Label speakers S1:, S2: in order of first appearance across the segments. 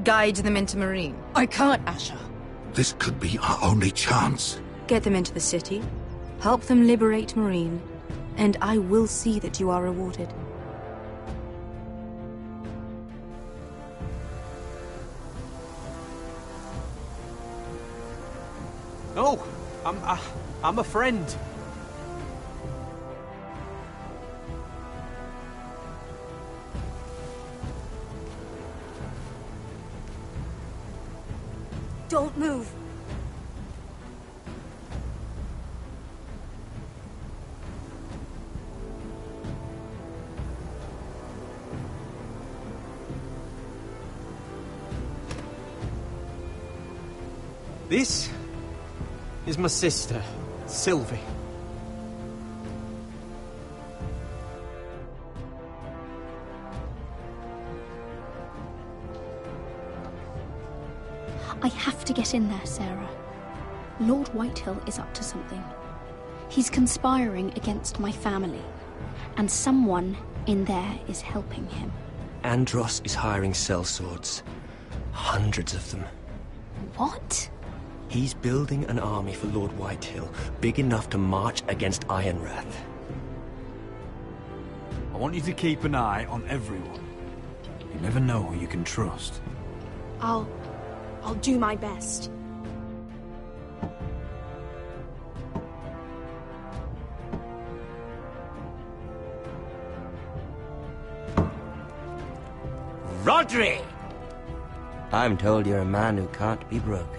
S1: Guide them into Marine.
S2: I can't, Asher.
S3: This could be our only chance.
S4: Get them into the city, help them liberate Marine, and I will see that you are rewarded.
S5: Oh, I'm a friend.
S4: Don't move.
S5: This is my sister, Sylvie.
S6: I have to get in there, Sarah. Lord Whitehill is up to something. He's conspiring against my family, and someone in there is helping him.
S7: Andros is hiring sellswords. Hundreds of them.
S6: What?
S7: He's building an army for Lord Whitehill, big enough to march against Ironrath.
S8: I want you to keep an eye on everyone. You never know who you can trust.
S9: I'll do my best.
S10: Rodri! I'm told you're a man who can't be broken.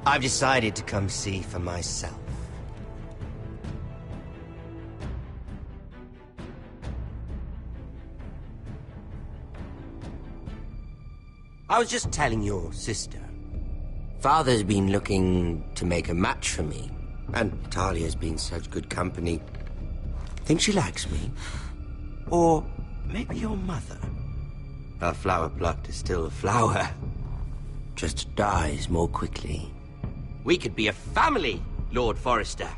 S10: I've decided to come see for myself. I was just telling your sister. Father's been looking to make a match for me, and Talia's been such good company. Think she likes me? Or maybe your mother? A flower plucked is still a flower. Just dies more quickly. We could be a family, Lord Forrester.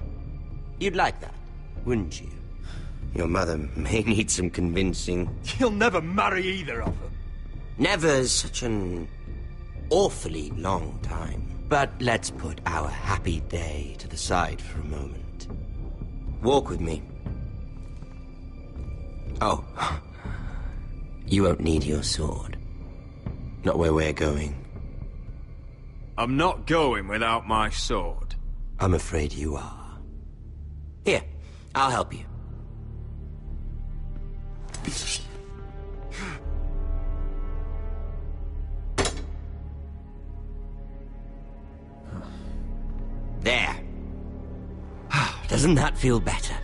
S10: You'd like that, wouldn't you? Your mother may need some convincing.
S8: You'll never marry either of them.
S10: Never's such an awfully long time. But let's put our happy day to the side for a moment. Walk with me. Oh, you won't need your sword. Not where we're going.
S8: I'm not going without my sword.
S10: I'm afraid you are. Here, I'll help you. There. Doesn't that feel better?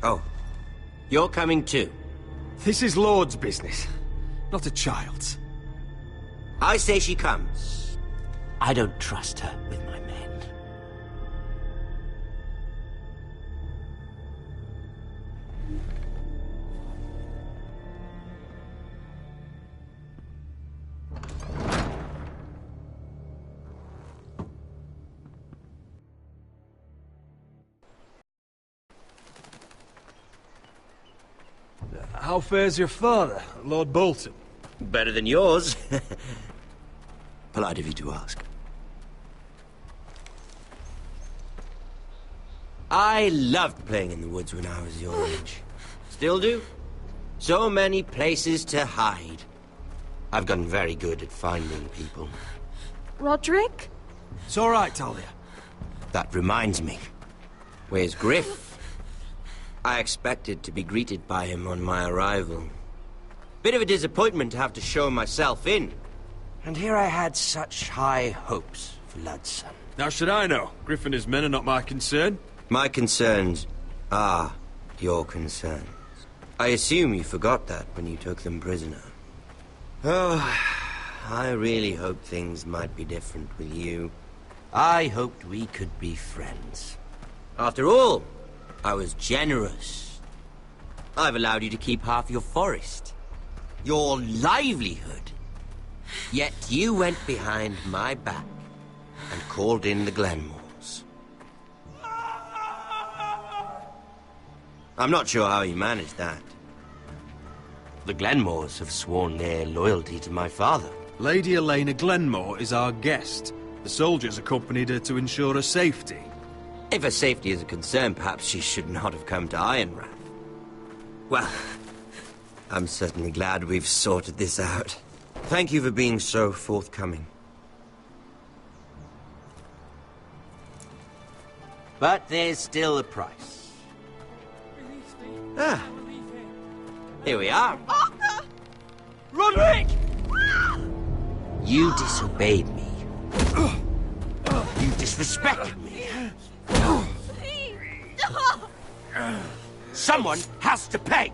S10: Oh, you're coming too.
S8: This is Lord's business, not a child's.
S10: I say she comes. I don't trust her with my men.
S8: How fares your father, Lord Bolton?
S10: Better than yours. Polite of you to ask. I loved playing in the woods when I was your age. Still do. So many places to hide. I've gotten very good at finding people.
S9: Roderick?
S8: It's all right, Talia.
S10: That reminds me. Where's Griff? I expected to be greeted by him on my arrival. Bit of a disappointment to have to show myself in. And here I had such high hopes for Ludson.
S8: Now should I know? Griff and his men are not my concern.
S10: My concerns are your concerns. I assume you forgot that when you took them prisoner. Oh, I really hoped things might be different with you. I hoped we could be friends. After all, I was generous. I've allowed you to keep half your forest. Your livelihood. Yet you went behind my back and called in the Glenmores. I'm not sure how you managed that. The Glenmores have sworn their loyalty to my father.
S8: Lady Elena Glenmore is our guest. The soldiers accompanied her to ensure her safety.
S10: If her safety is a concern, perhaps she should not have come to Ironrath. Well, I'm certainly glad we've sorted this out. Thank you for being so forthcoming. But there's still a price. Ah. Here we are.
S9: Arthur!
S5: Roderick!
S10: You disobeyed me. You disrespected me.
S9: Please!
S10: Someone has to pay!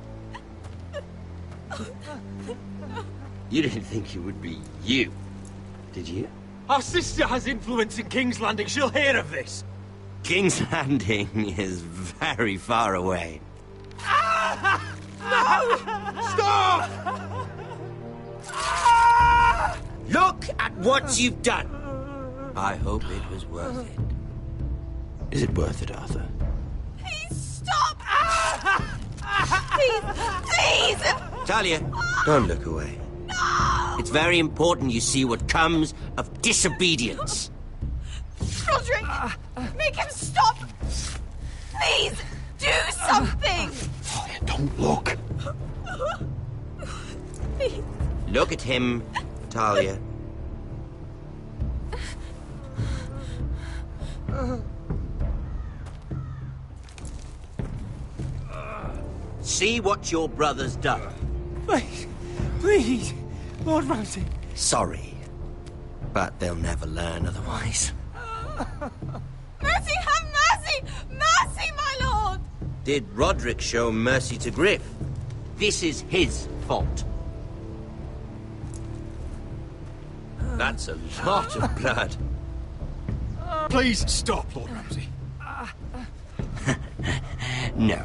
S10: You didn't think it would be you, did you?
S5: Our sister has influence in King's Landing. She'll hear of this.
S10: King's Landing is very far away.
S5: Stop!
S10: Look at what you've done! I hope it was worth it. Is it worth it, Arthur?
S9: Please stop! Please! Please!
S10: Talia, don't look away.
S9: No!
S10: It's very important you see what comes of disobedience.
S9: Roderick! Make him stop! Please! Do something!
S3: Talia, don't look.
S9: Please!
S10: Look at him, Talia. See what your brother's done.
S5: Please, please, Lord Ramsay.
S10: Sorry, but they'll never learn otherwise.
S9: Mercy, have mercy! Mercy, my lord!
S10: Did Roderick show mercy to Griff? This is his fault. That's a lot of blood.
S8: Please stop, Lord Ramsay.
S10: No.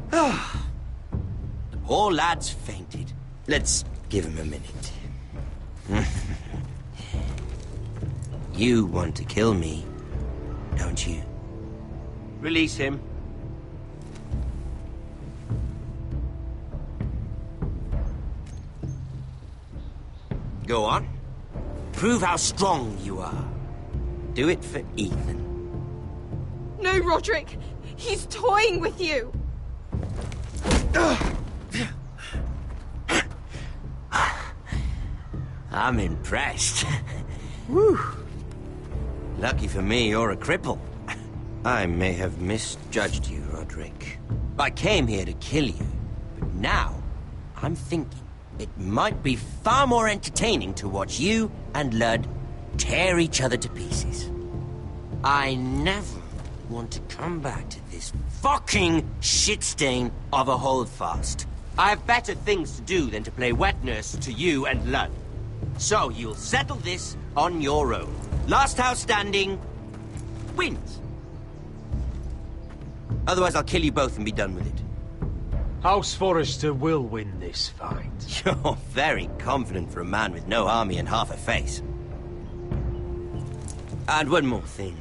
S10: The poor lad's fainted. Let's give him a minute. You want to kill me, don't you? Release him. Go on. Prove how strong you are. Do it for Ethan.
S9: No, Roderick! He's toying with you!
S10: I'm impressed. Whew. Lucky for me, you're a cripple. I may have misjudged you, Roderick. I came here to kill you, but now I'm thinking it might be far more entertaining to watch you and Ludd tear each other to pieces. I never want to come back to this fucking shit stain of a holdfast. I have better things to do than to play wet nurse to you and Ludd. So you'll settle this on your own. Last house standing wins. Otherwise I'll kill you both and be done with it.
S5: House Forrester will win this fight.
S10: You're very confident for a man with no army and half a face. And one more thing.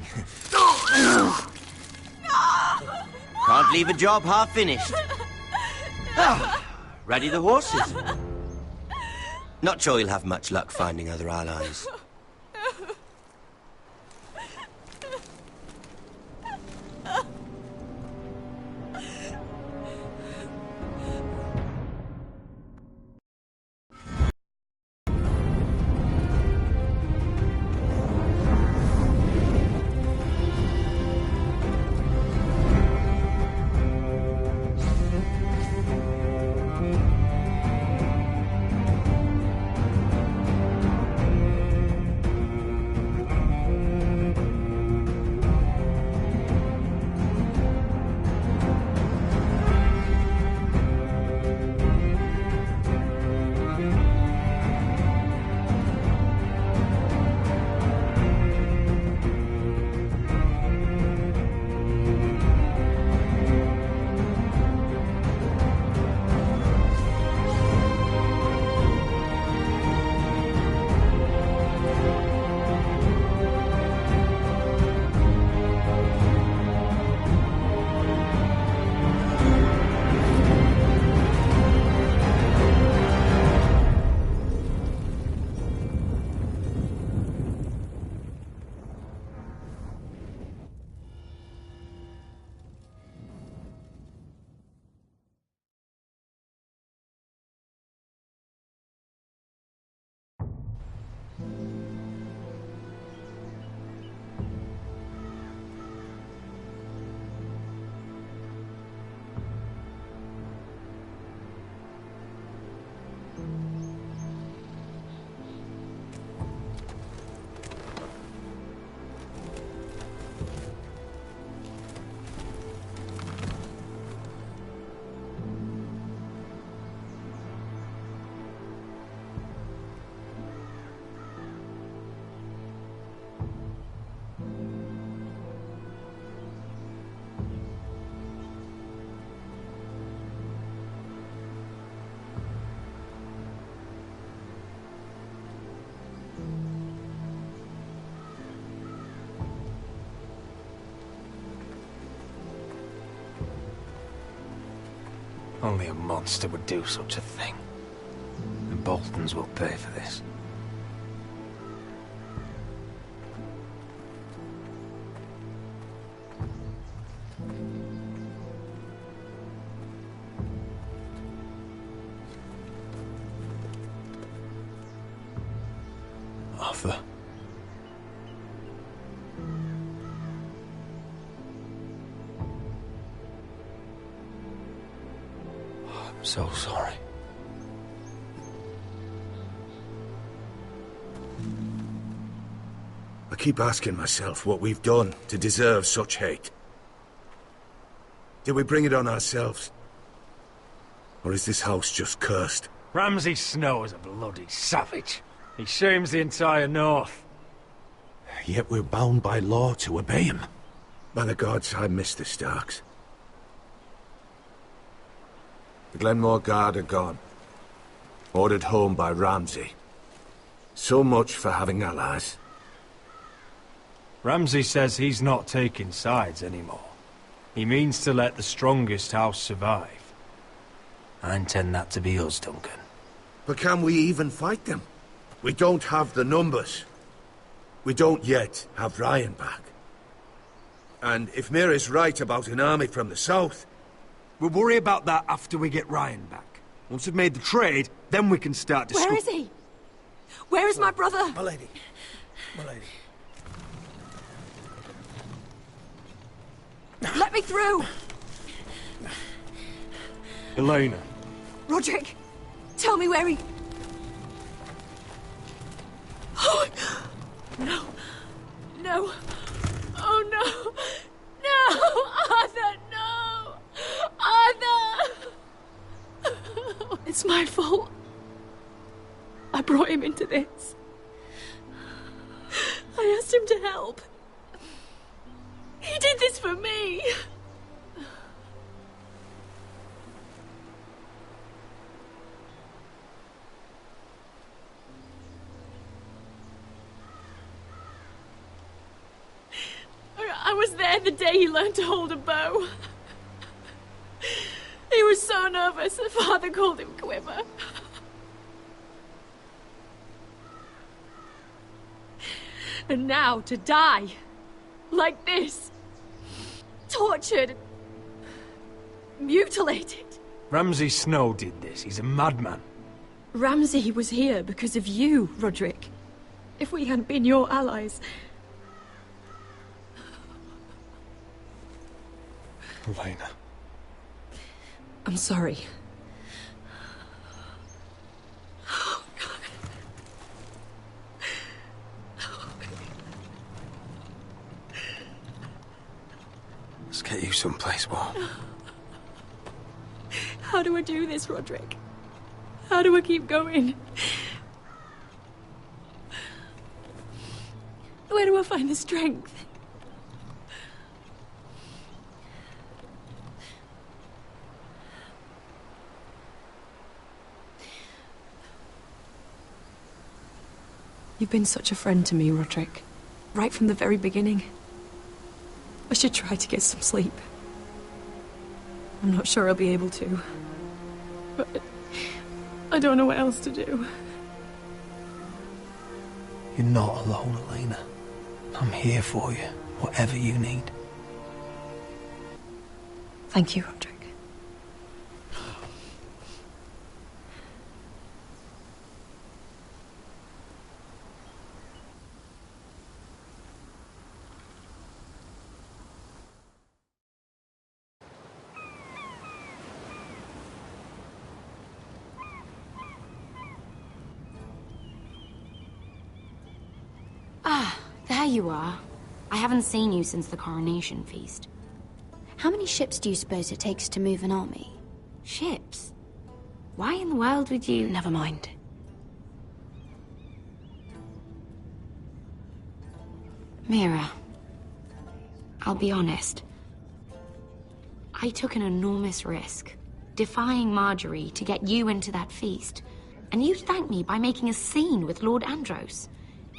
S10: Can't leave a job half finished. Ready the horses? Not sure you'll have much luck finding other allies.
S5: Only a monster would do such a thing. The Boltons will pay for this.
S3: Arthur.
S7: I'm so sorry.
S3: I keep asking myself what we've done to deserve such hate. Did we bring it on ourselves? Or is this house just cursed?
S5: Ramsay Snow is a bloody savage. He shames the entire North.
S3: Yet we're bound by law to obey him. By the gods, I miss the Starks. The Glenmore Guard are gone. Ordered home by Ramsay. So much for having allies.
S5: Ramsay says he's not taking sides anymore. He means to let the strongest house survive. I intend that to be us, Duncan.
S3: But can we even fight them? We don't have the numbers. We don't yet have Ryan back. And if Mira's right about an army from the south...
S8: We'll worry about that after we get Ryan back. Once we've made the trade, then we can start discussing.
S9: Where is he? Where is my brother?
S3: My lady. My lady.
S9: Let me through!
S5: Elena.
S9: Roderick, tell me where he... Oh, no. No. Oh, no. No! Arthur, no! Arthur! It's my fault. I brought him into this. I asked him to help. He did this for me. I was there the day he learned to hold a bow. He was so nervous that Father called him Quiver. And now to die. Like this. Tortured. Mutilated.
S5: Ramsay Snow did this. He's a madman.
S9: Ramsay was here because of you, Roderick. If we hadn't been your allies...
S5: Elena.
S9: I'm sorry. Oh, God.
S5: Let's get you someplace warm.
S9: How do I do this, Roderick? How do I keep going? Where do I find the strength? You've been such a friend to me, Roderick. Right from the very beginning. I should try to get some sleep. I'm not sure I'll be able to. But I don't know what else to do.
S5: You're not alone, Elena. I'm here for you, whatever you need.
S9: Thank you, Roderick.
S1: Ah, there you are. I haven't seen you since the coronation feast.
S6: How many ships do you suppose it takes to move an army?
S1: Ships? Why in the world would you...
S9: Never mind.
S1: Mira, I'll be honest. I took an enormous risk, defying Marjorie to get you into that feast. And you thanked me by making a scene with Lord Andros,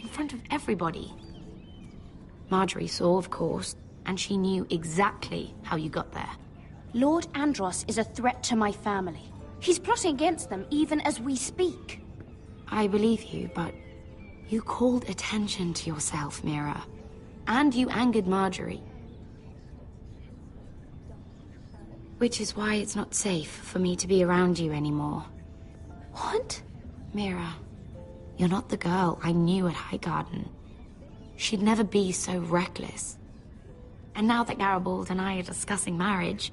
S1: in front of everybody. Marjorie saw, of course, and she knew exactly how you got there.
S6: Lord Andros is a threat to my family. He's plotting against them even as we speak.
S1: I believe you, but you called attention to yourself, Mira. And you angered Marjorie. Which is why it's not safe for me to be around you anymore.
S6: What?
S1: Mira, you're not the girl I knew at Highgarden. She'd never be so reckless. And now that Garibald and I are discussing marriage,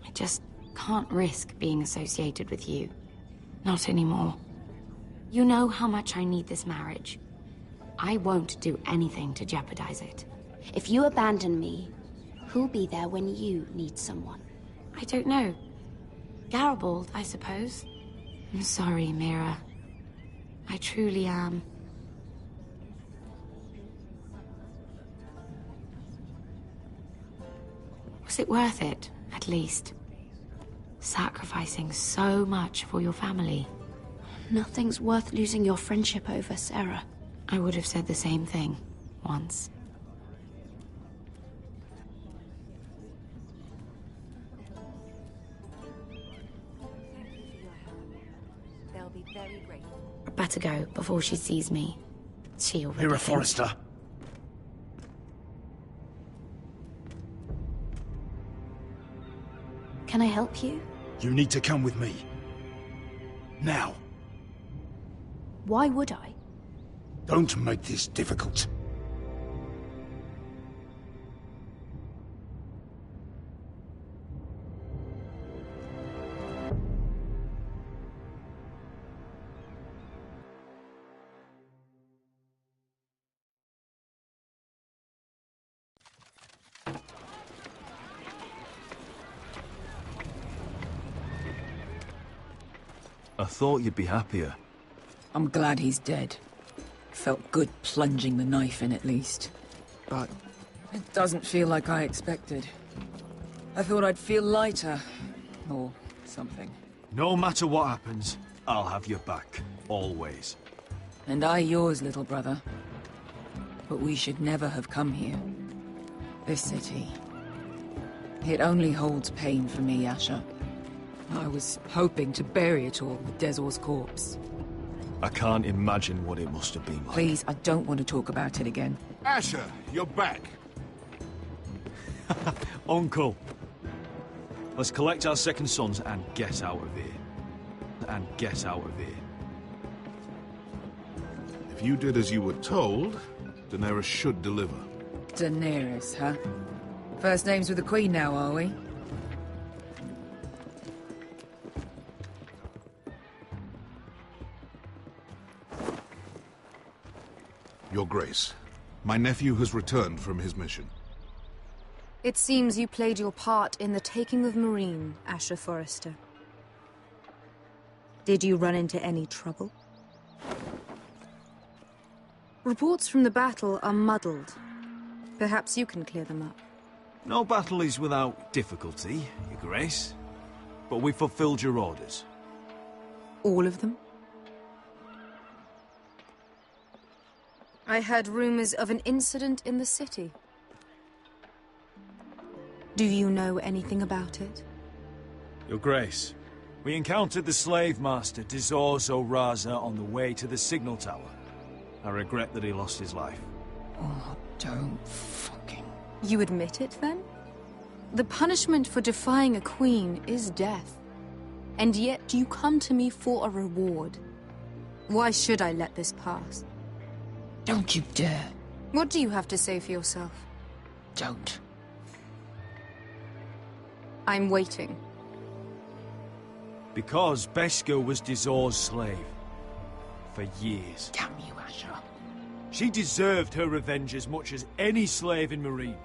S1: I just can't risk being associated with you. Not anymore. You know how much I need this marriage. I won't do anything to jeopardize it.
S6: If you abandon me, who'll be there when you need someone?
S1: I don't know. Garibald, I suppose. I'm sorry, Mira. I truly am. Was it worth it, at least? Sacrificing so much for your family?
S6: Nothing's worth losing your friendship over, Sarah.
S1: I would have said the same thing, once.
S4: They'll be very grateful.
S1: I'd better go before she sees me. She'll really
S2: Mira
S1: think-
S2: Forrester.
S6: Can I help you?
S2: You need to come with me. Now.
S6: Why would I?
S2: Don't make this difficult.
S5: I thought you'd be happier.
S9: I'm glad he's dead. Felt good plunging the knife in at least. But it doesn't feel like I expected. I thought I'd feel lighter. Or something.
S5: No matter what happens, I'll have your back. Always.
S9: And I yours, little brother. But we should never have come here. This city. It only holds pain for me, Asher. I was hoping to bury it all with Dezor's corpse.
S5: I can't imagine what it must have been like.
S9: Please, I don't want to talk about it again.
S11: Asher, you're back.
S5: Uncle. Let's collect our second sons and get out of here. And get out of here.
S11: If you did as you were told, Daenerys should deliver.
S9: Daenerys, huh? First names with the Queen now, are we?
S11: Your Grace, my nephew has returned from his mission.
S4: It seems you played your part in the taking of Marine, Asher Forrester. Did you run into any trouble? Reports from the battle are muddled. Perhaps you can clear them up.
S5: No battle is without difficulty, Your Grace. But we fulfilled your orders.
S4: All of them? I heard rumors of an incident in the city. Do you know anything about it?
S5: Your Grace, we encountered the slave master Dizor Zoraza on the way to the signal tower. I regret that he lost his life.
S9: Oh, don't fucking...
S4: You admit it, then? The punishment for defying a queen is death. And yet you come to me for a reward. Why should I let this pass?
S9: Don't you dare.
S4: What do you have to say for yourself?
S9: Don't.
S4: I'm waiting.
S5: Because Beskha was Dizor's slave. For years.
S9: Damn you, Asher.
S5: She deserved her revenge as much as any slave in Marine.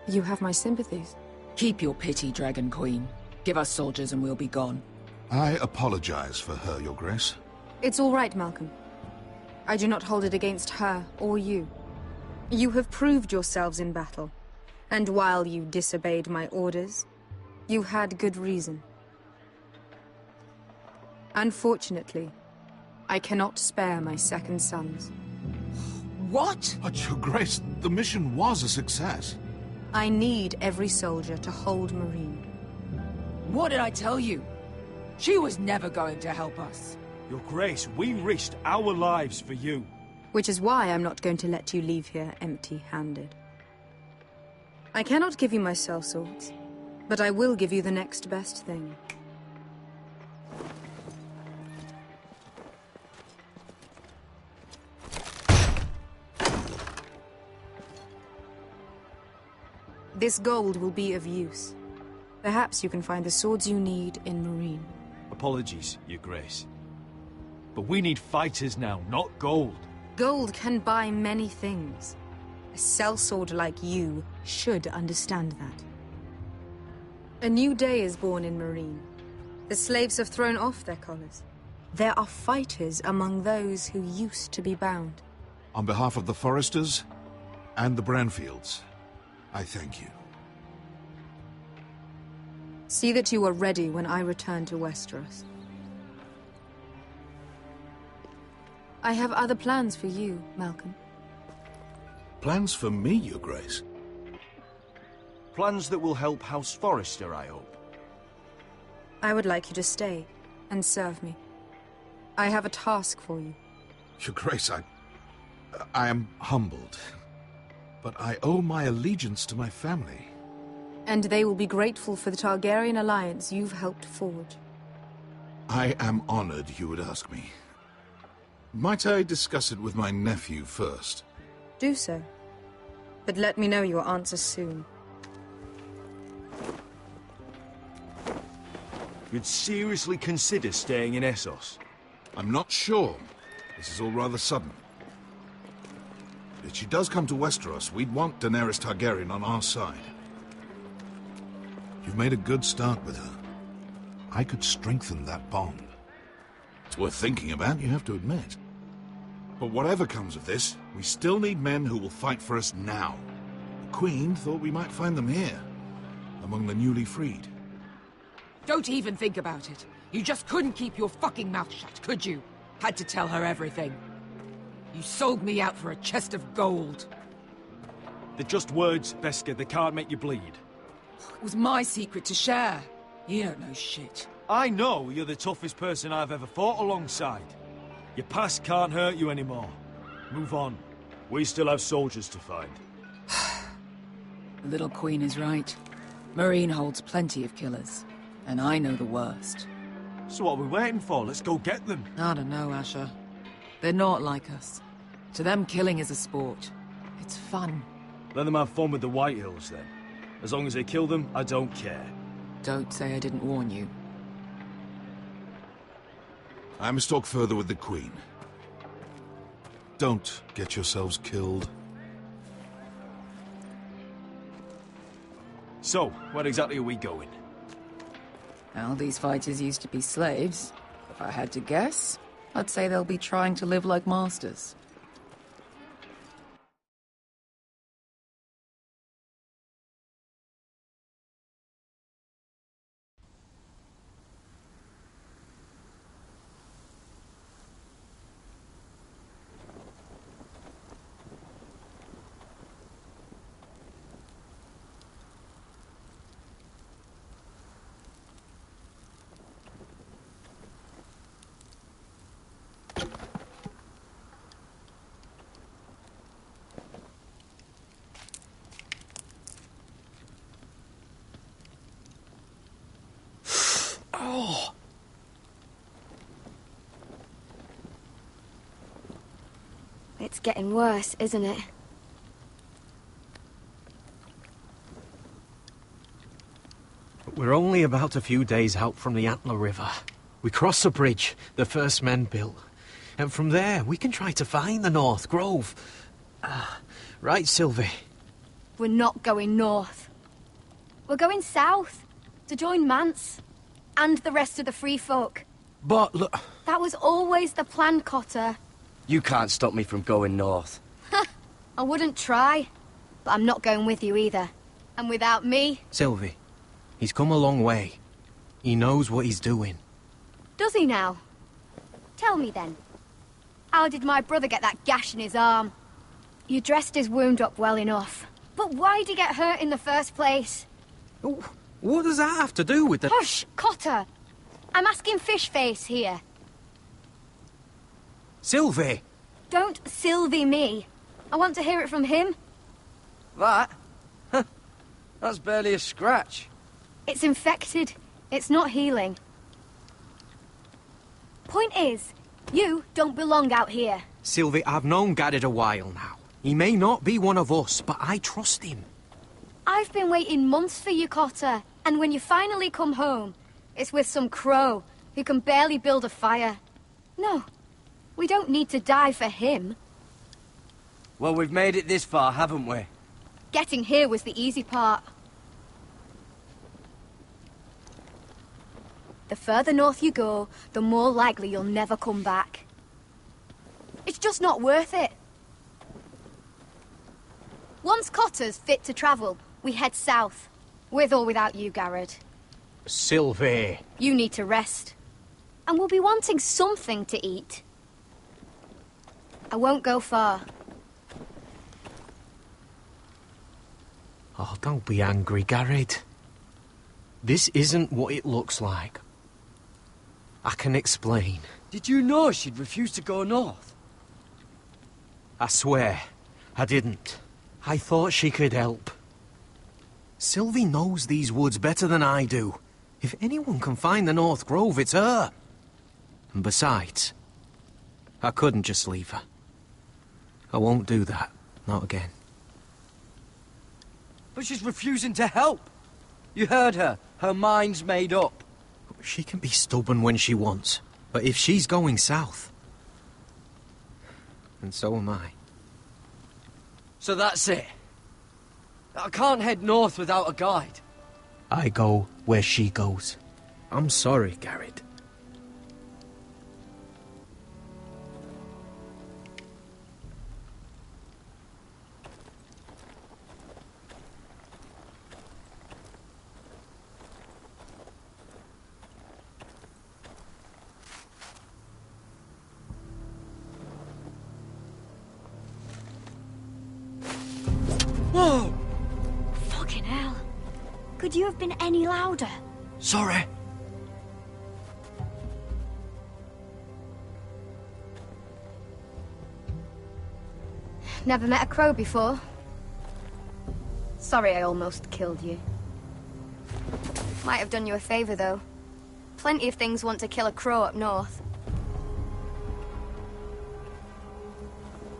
S4: You have my sympathies.
S9: Keep your pity, Dragon Queen. Give us soldiers and we'll be gone.
S11: I apologize for her, Your Grace.
S4: It's all right, Malcolm. I do not hold it against her or you. You have proved yourselves in battle. And while you disobeyed my orders, you had good reason. Unfortunately, I cannot spare my second sons.
S9: What?
S11: But, Your Grace, the mission was a success.
S4: I need every soldier to hold Marine.
S12: What did I tell you? She was never going to help us.
S5: Your Grace, we risked our lives for you.
S4: Which is why I'm not going to let you leave here empty-handed. I cannot give you my sellswords, but I will give you the next best thing. This gold will be of use. Perhaps you can find the swords you need in Marine.
S5: Apologies, Your Grace. But we need fighters now, not gold.
S4: Gold can buy many things. A sellsword like you should understand that. A new day is born in Marine. The slaves have thrown off their collars. There are fighters among those who used to be bound.
S11: On behalf of the Foresters and the Branfields, I thank you.
S4: See that you are ready when I return to Westeros. I have other plans for you, Malcolm.
S11: Plans for me, Your Grace?
S5: Plans that will help House Forrester, I hope.
S4: I would like you to stay and serve me. I have a task for you.
S11: Your Grace, I am humbled. But I owe my allegiance to my family.
S4: And they will be grateful for the Targaryen alliance you've helped forge.
S11: I am honored you would ask me. Might I discuss it with my nephew first?
S4: Do so. But let me know your answer soon.
S5: You'd seriously consider staying in Essos?
S11: I'm not sure. This is all rather sudden. If she does come to Westeros, we'd want Daenerys Targaryen on our side. You've made a good start with her. I could strengthen that bond. It's worth thinking about, you have to admit. But whatever comes of this, we still need men who will fight for us now. The Queen thought we might find them here, among the newly freed.
S12: Don't even think about it. You just couldn't keep your fucking mouth shut, could you? Had to tell her everything. You sold me out for a chest of gold.
S5: They're just words, Beskha. They can't make you bleed.
S12: It was my secret to share. You don't know shit.
S5: I know you're the toughest person I've ever fought alongside. Your past can't hurt you anymore. Move on. We still have soldiers to find.
S12: The little queen is right. Marine holds plenty of killers. And I know the worst.
S5: So what are we waiting for? Let's go get them.
S12: I don't know, Asher. They're not like us. To them, killing is a sport. It's fun.
S5: Let them have fun with the White Hills, then. As long as they kill them, I don't care.
S12: Don't say I didn't warn you.
S11: I must talk further with the Queen. Don't get yourselves killed.
S5: So, where exactly are we going?
S12: Well, these fighters used to be slaves. If I had to guess, I'd say they'll be trying to live like masters.
S7: Oh!
S1: It's getting worse, isn't it?
S7: We're only about a few days out from the Antler River. We cross the bridge the first men built. And from there, we can try to find the North Grove. Right, Sylvie?
S1: We're not going north. We're going south, to join Mance, and the rest of the Free Folk.
S7: But look...
S1: That was always the plan, Cotter.
S10: You can't stop me from going north.
S1: I wouldn't try, but I'm not going with you either. And without me...
S7: Sylvie, he's come a long way. He knows what he's doing.
S1: Does he now? Tell me then. How did my brother get that gash in his arm? You dressed his wound up well enough,
S13: But why'd he get hurt in the first place?
S7: What does that have to do with the...
S13: Hush, Cotter! I'm asking Fishface here.
S5: Sylvie!
S13: Don't Sylvie me. I want to hear it from him.
S14: That? That's barely a scratch.
S13: It's infected. It's not healing. Point is, you don't belong out here.
S7: Sylvie, I've known Garrett a while now. He may not be one of us, but I trust him.
S13: I've been waiting months for you, Cotter. And when you finally come home, it's with some crow who can barely build a fire. No, we don't need to die for him.
S14: Well, we've made it this far, haven't we?
S13: Getting here was the easy part. The further north you go, the more likely you'll never come back. It's just not worth it. Once Cotter's fit to travel, we head south. With or without you, Garrett.
S7: Sylvie.
S13: You need to rest. And we'll be wanting something to eat. I won't go far.
S7: Oh, don't be angry, Garrett. This isn't what it looks like. I can explain.
S14: Did you know she'd refuse to go north?
S7: I swear, I didn't. I thought she could help. Sylvie knows these woods better than I do. If anyone can find the North Grove, it's her. And besides, I couldn't just leave her. I won't do that. Not again.
S14: But she's refusing to help. You heard her. Her mind's made up.
S7: She can be stubborn when she wants. But if she's going south, and so am I.
S14: So that's it. I can't head north without a guide.
S7: I go where she goes. I'm sorry, Garrett.
S14: Whoa!
S13: Fucking hell. Could you have been any louder?
S14: Sorry.
S13: Never met a crow before. Sorry I almost killed you. Might have done you a favor, though. Plenty of things want to kill a crow up north.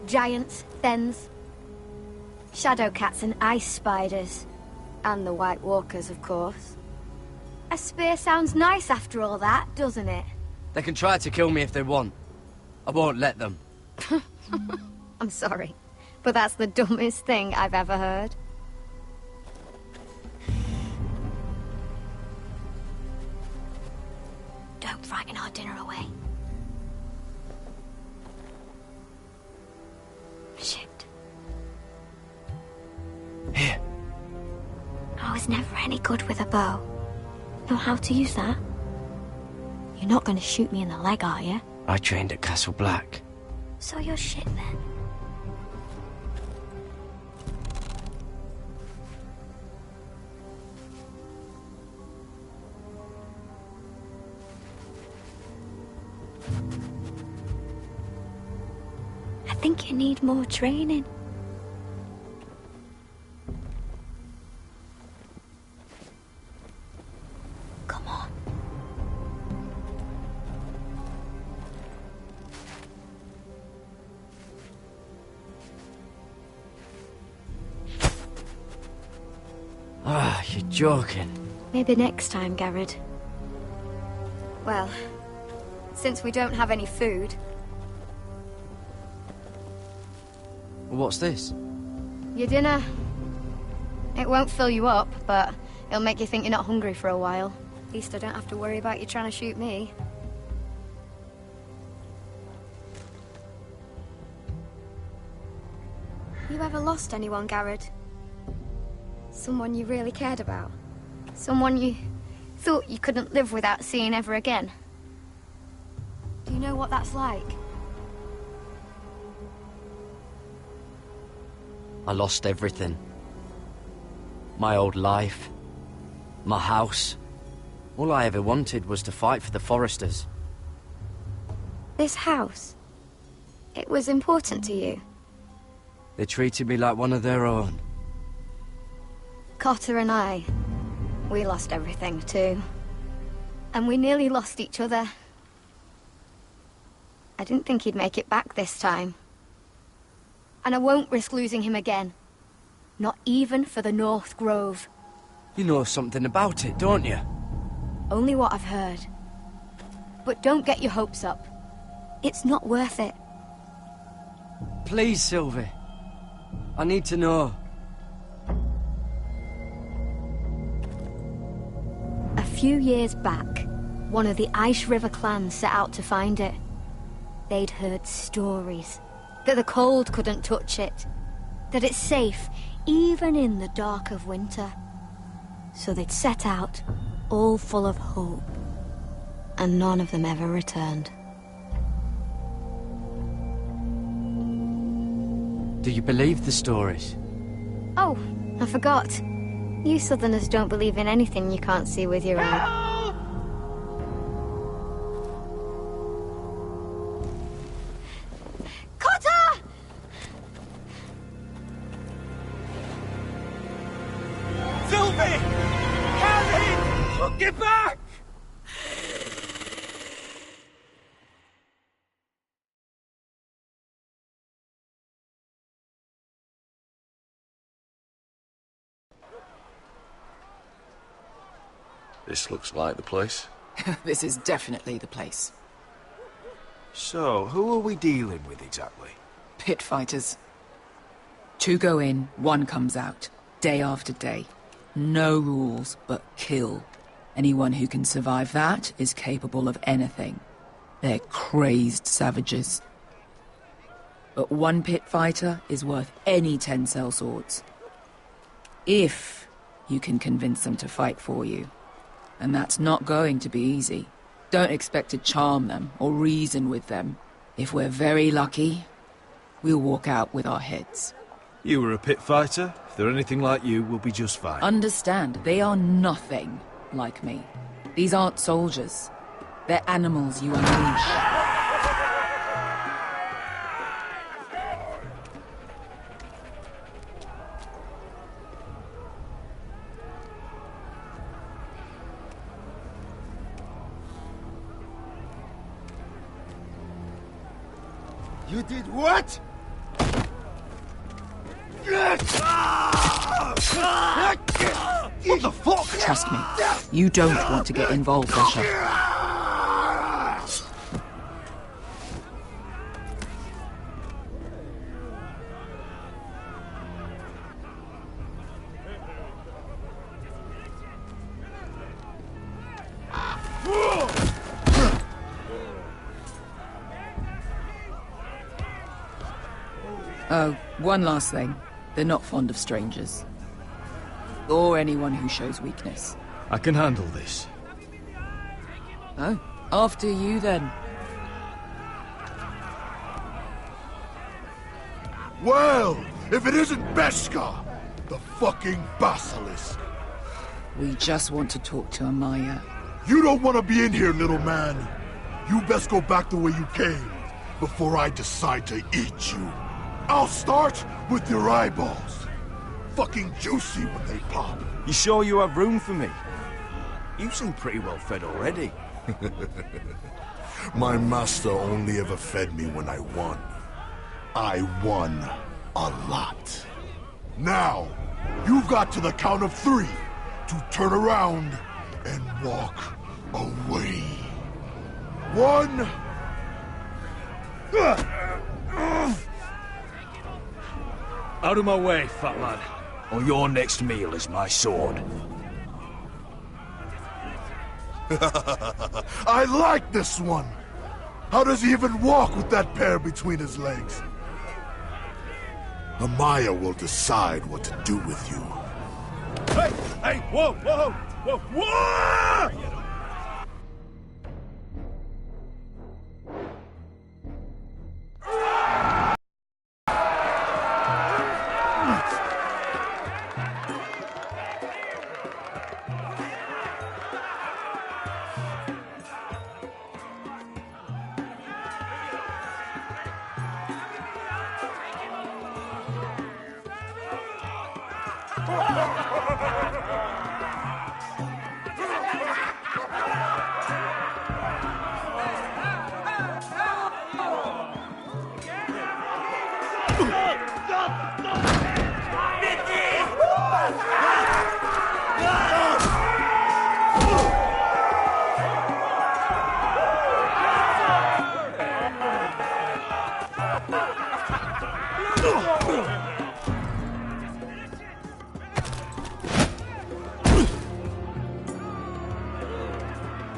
S13: Giants, thens, shadow cats and ice spiders. And the White Walkers, of course. A spear sounds nice after all that, doesn't it?
S14: They can try to kill me if they want. I won't let them.
S13: I'm sorry, but that's the dumbest thing I've ever heard. Don't frighten our dinner away. Shit.
S14: Here.
S13: I was never any good with a bow. Know how to use that? You're not going to shoot me in the leg, are you?
S14: I trained at Castle Black.
S13: So you're shit then. I think you need more training. Come on.
S14: Ah, you're joking.
S13: Maybe next time, Garrett. Well, since we don't have any food...
S14: What's this?
S13: Your dinner. It won't fill you up, but it'll make you think you're not hungry for a while. At least I don't have to worry about you trying to shoot me. You ever lost anyone, Garrett? Someone you really cared about? Someone you thought you couldn't live without seeing ever again? Do you know what that's like?
S14: I lost everything. My old life. My house. All I ever wanted was to fight for the Foresters.
S13: This house, it was important to you.
S14: They treated me like one of their own.
S13: Cotter and I, we lost everything too. And we nearly lost each other. I didn't think he'd make it back this time. And I won't risk losing him again. Not even for the North Grove.
S14: You know something about it, don't you?
S13: Only what I've heard. But don't get your hopes up. It's not worth it.
S14: Please, Sylvie. I need to know.
S13: A few years back, one of the Ice River clans set out to find it. They'd heard stories. That the cold couldn't touch it. That it's safe, even in the dark of winter. So they'd set out, all full of hope. And none of them ever returned.
S14: Do you believe the stories?
S13: Oh, I forgot. You Southerners don't believe in anything you can't see with your own. Cotter!
S3: Sylvie! Carrie! Get back!
S15: This looks like the place.
S12: This is definitely the place.
S2: So, who are we dealing with exactly?
S12: Pit fighters. 2 go in, 1 comes out. Day after day. No rules, but kill. Anyone who can survive that is capable of anything. They're crazed savages. But 1 pit fighter is worth any 10 sellswords. If you can convince them to fight for you. And that's not going to be easy. Don't expect to charm them or reason with them. If we're very lucky, we'll walk out with our heads.
S2: You were a pit fighter. If they're anything like you, we'll be just fine.
S12: Understand, they are nothing like me. These aren't soldiers. They're animals you unleash.
S3: You did what?
S12: What the fuck? Trust me, you don't want to get involved, Russia. Oh, one last thing. They're not fond of strangers. Or anyone who shows weakness.
S2: I can handle this.
S12: Oh, after you then.
S11: Well, if it isn't Beshka, the fucking basilisk.
S12: We just want to talk to Amaya.
S11: You don't want to be in here, little man. You best go back the way you came, before I decide to eat you. I'll start with your eyeballs. Fucking juicy when they pop.
S2: You sure you have room for me? You seem pretty well fed already.
S11: My master only ever fed me when I won. I won a lot. Now, you've got to the count of 3 to turn around and walk away. 1...
S2: Out of my way, fat lad. Or your next meal is my sword.
S11: I like this one. How does he even walk with that pair between his legs? Amaya will decide what to do with you.
S2: Hey! Hey! Whoa! Whoa! Whoa! Whoa!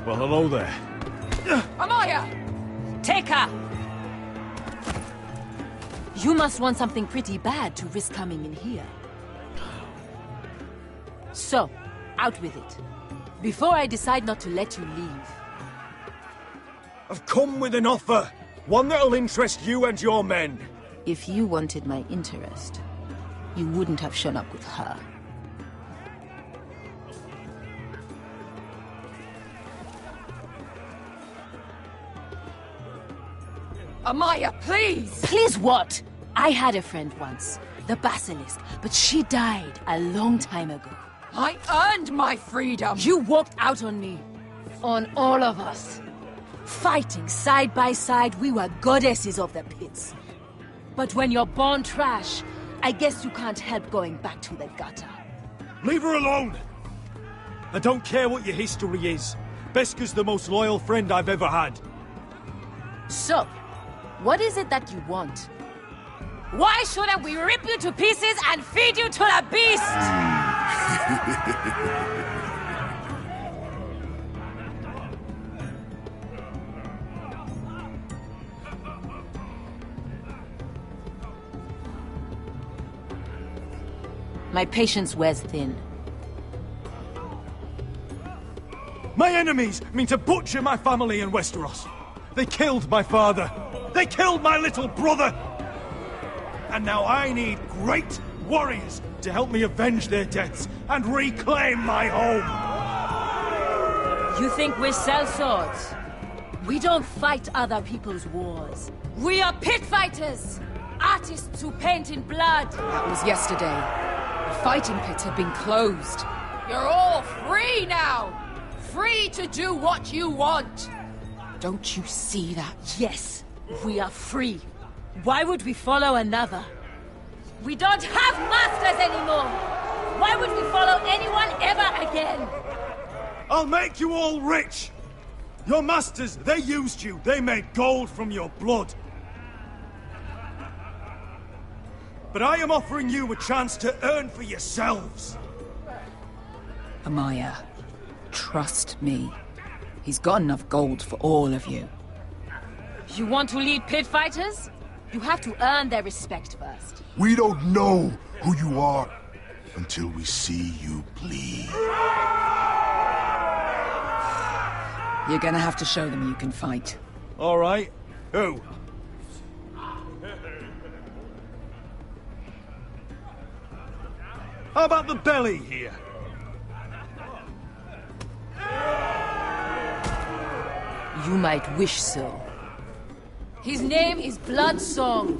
S2: Well, hello there.
S16: Amaya! Take her! You must want something pretty bad to risk coming in here. So, out with it. Before I decide not to let you leave.
S2: I've come with an offer. One that'll interest you and your men.
S16: If you wanted my interest, you wouldn't have shown up with her.
S12: Amaya, please!
S16: Please what? I had a friend once, the Basilisk, but she died a long time ago.
S12: I earned my freedom!
S16: You walked out on me. On all of us. Fighting side by side, we were goddesses of the pits. But when you're born trash, I guess you can't help going back to the gutter.
S2: Leave her alone! I don't care what your history is. Beskha's the most loyal friend I've ever had.
S16: So, what is it that you want? Why shouldn't we rip you to pieces and feed you to the beast? My patience wears thin.
S2: My enemies mean to butcher my family in Westeros. They killed my father. They killed my little brother. And now I need great warriors to help me avenge their deaths and reclaim my home.
S16: You think we sell swords? We don't fight other people's wars. We are pit fighters! Artists who paint in blood!
S12: That was yesterday. The fighting pits have been closed. You're all free now! Free to do what you want! Don't you see that?
S16: Yes, we are free. Why would we follow another? We don't have masters anymore! Why would we follow anyone ever again?
S2: I'll make you all rich! Your masters, they used you. They made gold from your blood. But I am offering you a chance to earn for yourselves.
S12: Amaya, trust me. He's got enough gold for all of you.
S16: You want to lead pit fighters? You have to earn their respect first.
S17: We don't know who you are until we see you bleed.
S12: You're gonna have to show them you can fight.
S2: All right. Who? How about the belly here?
S16: You might wish so. His name is Bloodsong.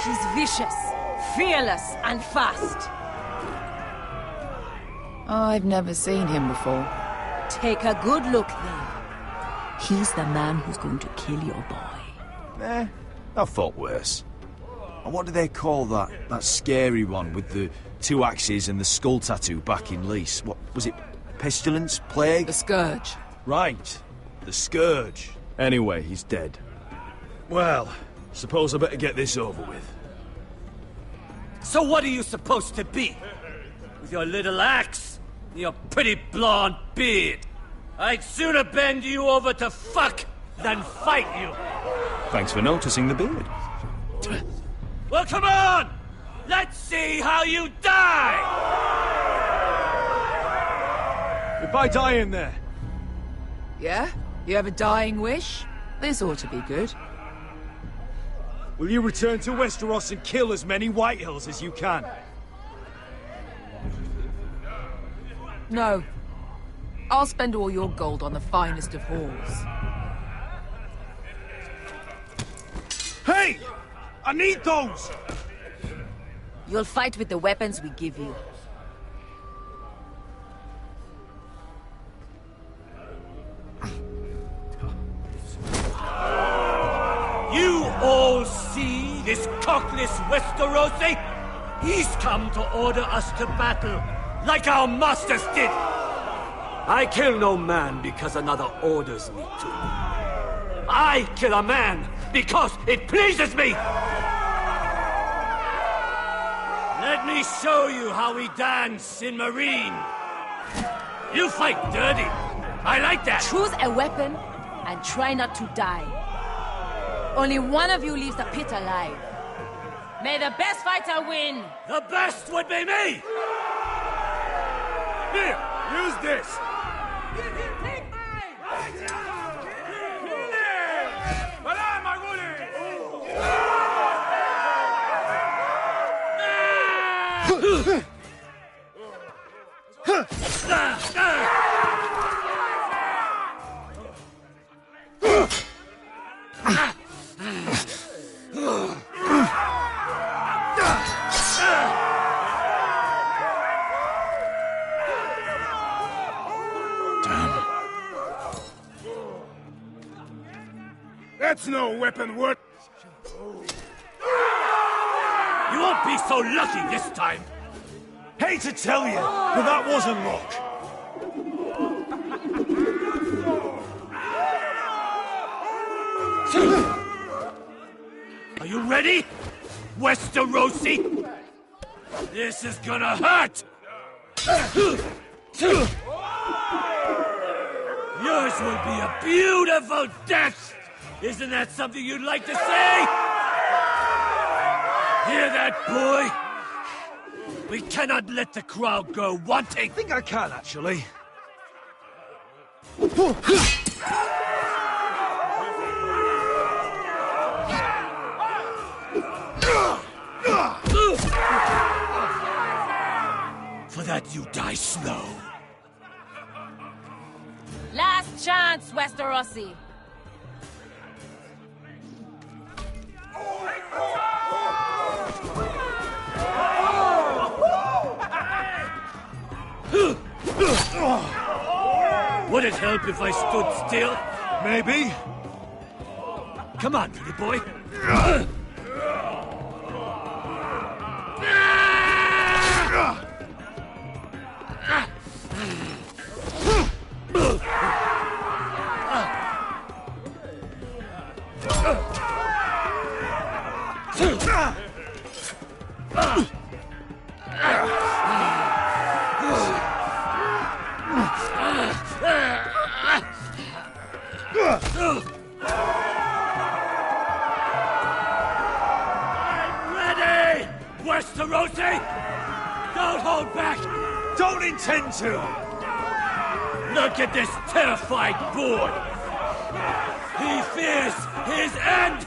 S16: He's vicious, fearless, and fast.
S12: I've never seen him before.
S16: Take a good look then. He's the man who's going to kill your boy.
S18: I thought worse. And what do they call that scary one with the 2 axes and the skull tattoo back in Lys? What was it? Pestilence? Plague?
S12: The Scourge.
S2: Right. The Scourge.
S18: Anyway, he's dead.
S2: Well, suppose I better get this over with.
S14: So what are you supposed to be? With your little axe? And your pretty blonde beard? I'd sooner bend you over to fuck than fight you.
S18: Thanks for noticing the beard.
S14: Well, come on! Let's see how you die!
S2: If I die in there...
S12: Yeah? You have a dying wish? This ought to be good.
S2: Will you return to Westeros and kill as many Whitehills as you can?
S12: No. I'll spend all your gold on the finest of halls.
S2: Hey! I need those!
S16: You'll fight with the weapons we give you.
S14: this cockless Westerosi? He's come to order us to battle, like our masters did. I kill no man because another orders me to. I kill a man because it pleases me! Let me show you how we dance in Marine. You fight dirty. I like that.
S16: Choose a weapon and try not to die. Only one of you leaves the pit alive. May the best fighter win!
S14: The best would be me! Here, use this!
S2: That's no weapon worth...
S14: You won't be so lucky this time!
S2: Hate to tell you, but that wasn't luck.
S14: Are you ready, Westerosi? This is gonna hurt! Yours will be a beautiful death! Isn't that something you'd like to say? Hear that, boy? We cannot let the crowd go wanting!
S2: I think I can, actually.
S14: For that you die slow.
S16: Last chance, Westerosi.
S14: Would it help if I stood still?
S2: Maybe.
S14: Come on, pretty boy. I'm ready, Westerosi! Don't hold back!
S2: Don't intend to!
S14: Look at this terrified boy! He fears his end!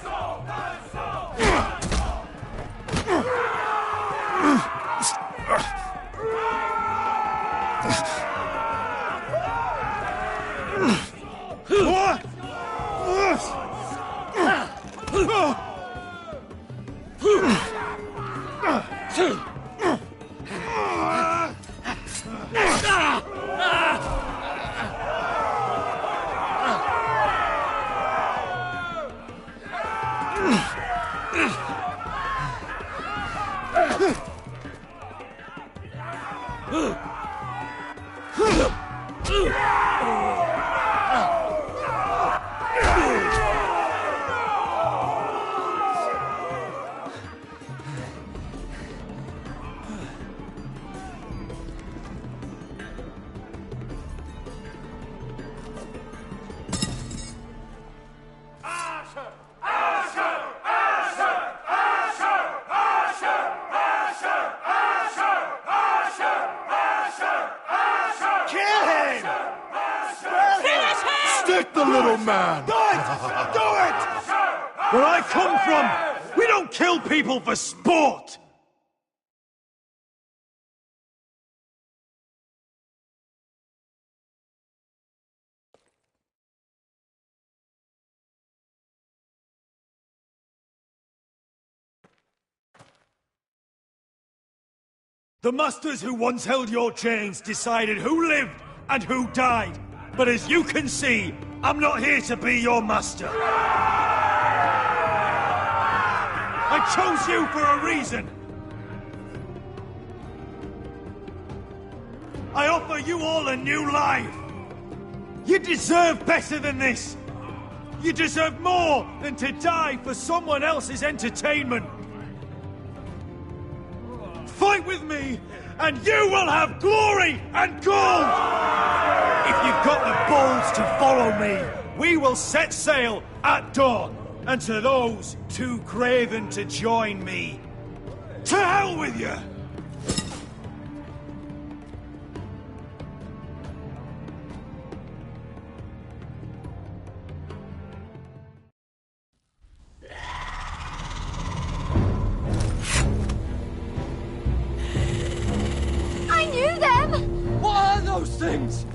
S17: Stick the little man!
S2: Do it! Do it! Where I come from, we don't kill people for sport! The masters who once held your chains decided who lived and who died. But as you can see, I'm not here to be your master. I chose you for a reason! I offer you all a new life! You deserve better than this! You deserve more than to die for someone else's entertainment! Fight with me, and you will have glory and gold! If you've got the balls to follow me, we will set sail at dawn. And to those too craven to join me, to hell with you!
S13: I knew them!
S14: What are those things?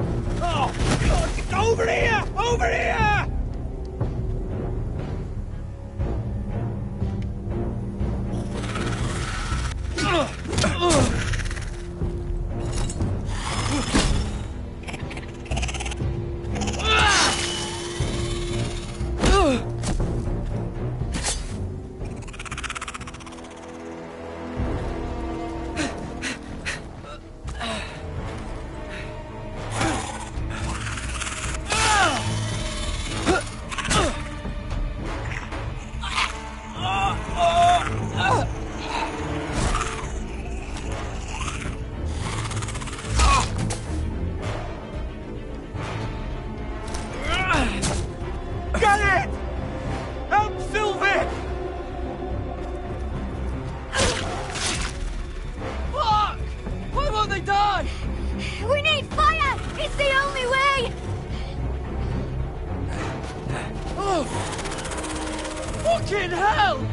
S2: Oh, God, over here! Over here! Get it! Help Sylvie!
S14: Fuck! Why won't they die?
S13: We need fire! It's the only way!
S14: Oh! Fucking hell!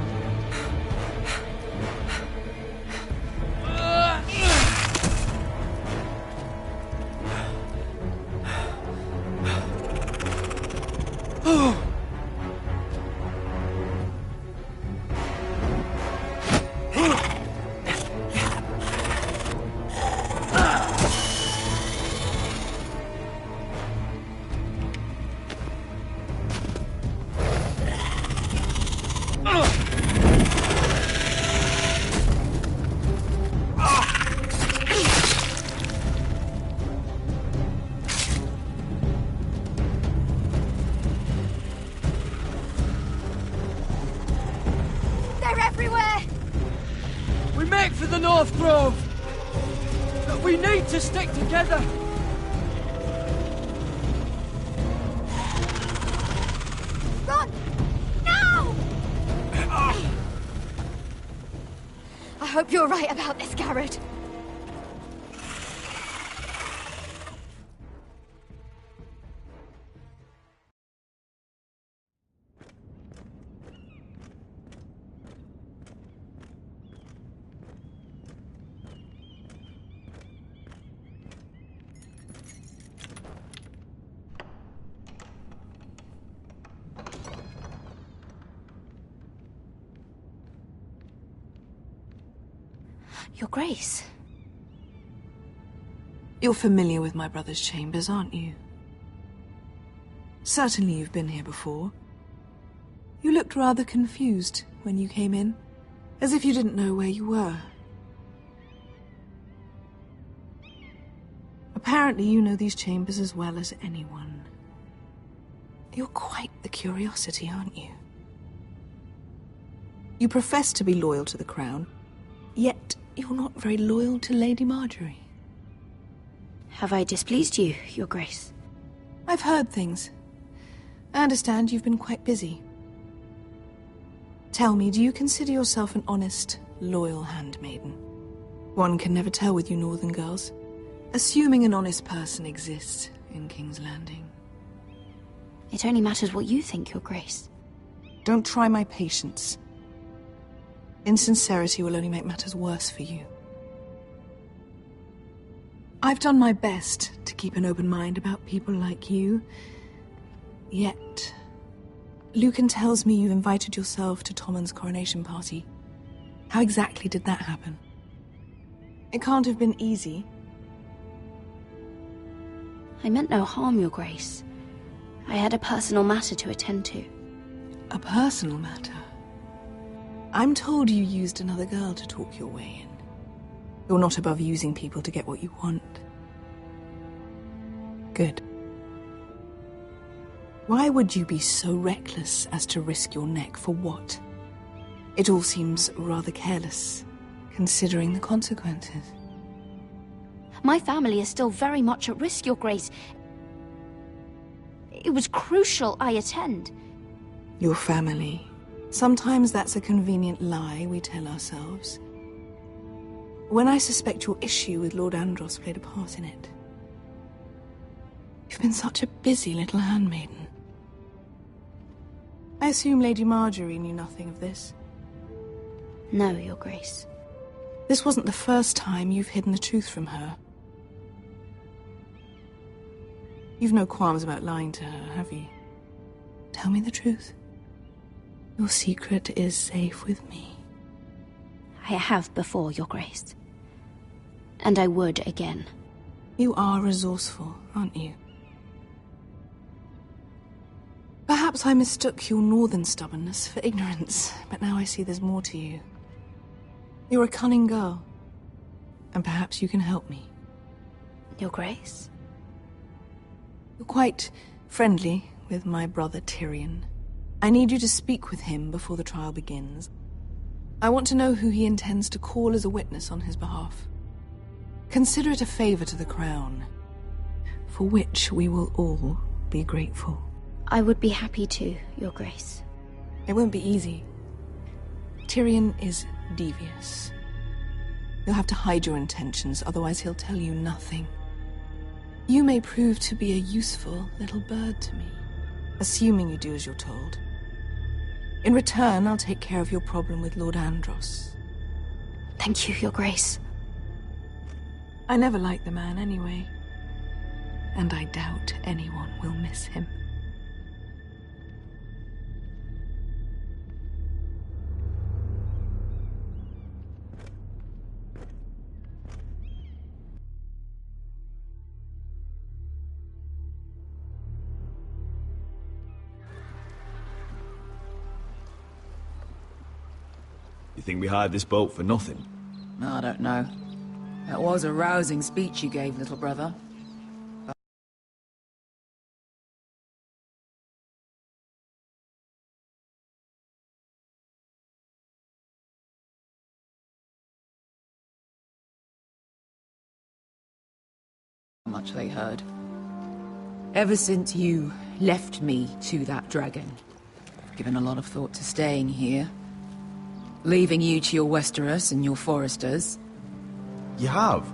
S13: They're everywhere!
S14: We make for the North Grove! But we need to stick together!
S13: Run! Now! I hope you're right about this, Garrett.
S1: Your Grace.
S9: You're familiar with my brother's chambers, aren't you? Certainly you've been here before. You looked rather confused when you came in, as if you didn't know where you were. Apparently you know these chambers as well as anyone. You're quite the curiosity, aren't you? You profess to be loyal to the crown, yet you're not very loyal to Lady Marjorie.
S1: Have I displeased you, Your Grace?
S9: I've heard things. I understand you've been quite busy. Tell me, do you consider yourself an honest, loyal handmaiden? One can never tell with you northern girls. Assuming an honest person exists in King's Landing.
S1: It only matters what you think, Your Grace.
S9: Don't try my patience. Insincerity will only make matters worse for you. I've done my best to keep an open mind about people like you. Yet, Lucan tells me you've invited yourself to Tommen's coronation party. How exactly did that happen? It can't have been easy.
S1: I meant no harm, Your Grace. I had a personal matter to attend to.
S9: A personal matter? I'm told you used another girl to talk your way in. You're not above using people to get what you want. Good. Why would you be so reckless as to risk your neck for what? It all seems rather careless, considering the consequences.
S6: My family is still very much at risk, Your Grace. It was crucial I attend.
S9: Your family. Sometimes that's a convenient lie we tell ourselves. When I suspect your issue with Lord Andros played a part in it. You've been such a busy little handmaiden. I assume Lady Marjorie knew nothing of this.
S6: No, Your Grace.
S9: This wasn't the first time you've hidden the truth from her. You've no qualms about lying to her, have you? Tell me the truth. Your secret is safe with me.
S6: I have before, Your Grace. And I would again.
S9: You are resourceful, aren't you? Perhaps I mistook your northern stubbornness for ignorance, but now I see there's more to you. You're a cunning girl, and perhaps you can help me.
S6: Your Grace?
S9: You're quite friendly with my brother Tyrion. I need you to speak with him before the trial begins. I want to know who he intends to call as a witness on his behalf. Consider it a favor to the crown, for which we will all be grateful.
S6: I would be happy to, Your Grace.
S9: It won't be easy. Tyrion is devious. You'll have to hide your intentions, otherwise he'll tell you nothing. You may prove to be a useful little bird to me, assuming you do as you're told. In return, I'll take care of your problem with Lord Andros.
S6: Thank you, Your Grace.
S9: I never liked the man anyway, and I doubt anyone will miss him.
S18: You think we hired this boat for nothing?
S12: I don't know. That was a rousing speech you gave, little brother. How much they heard. Ever since you left me to that dragon, I've given a lot of thought to staying here. Leaving you to your Westeros and your foresters.
S18: You have?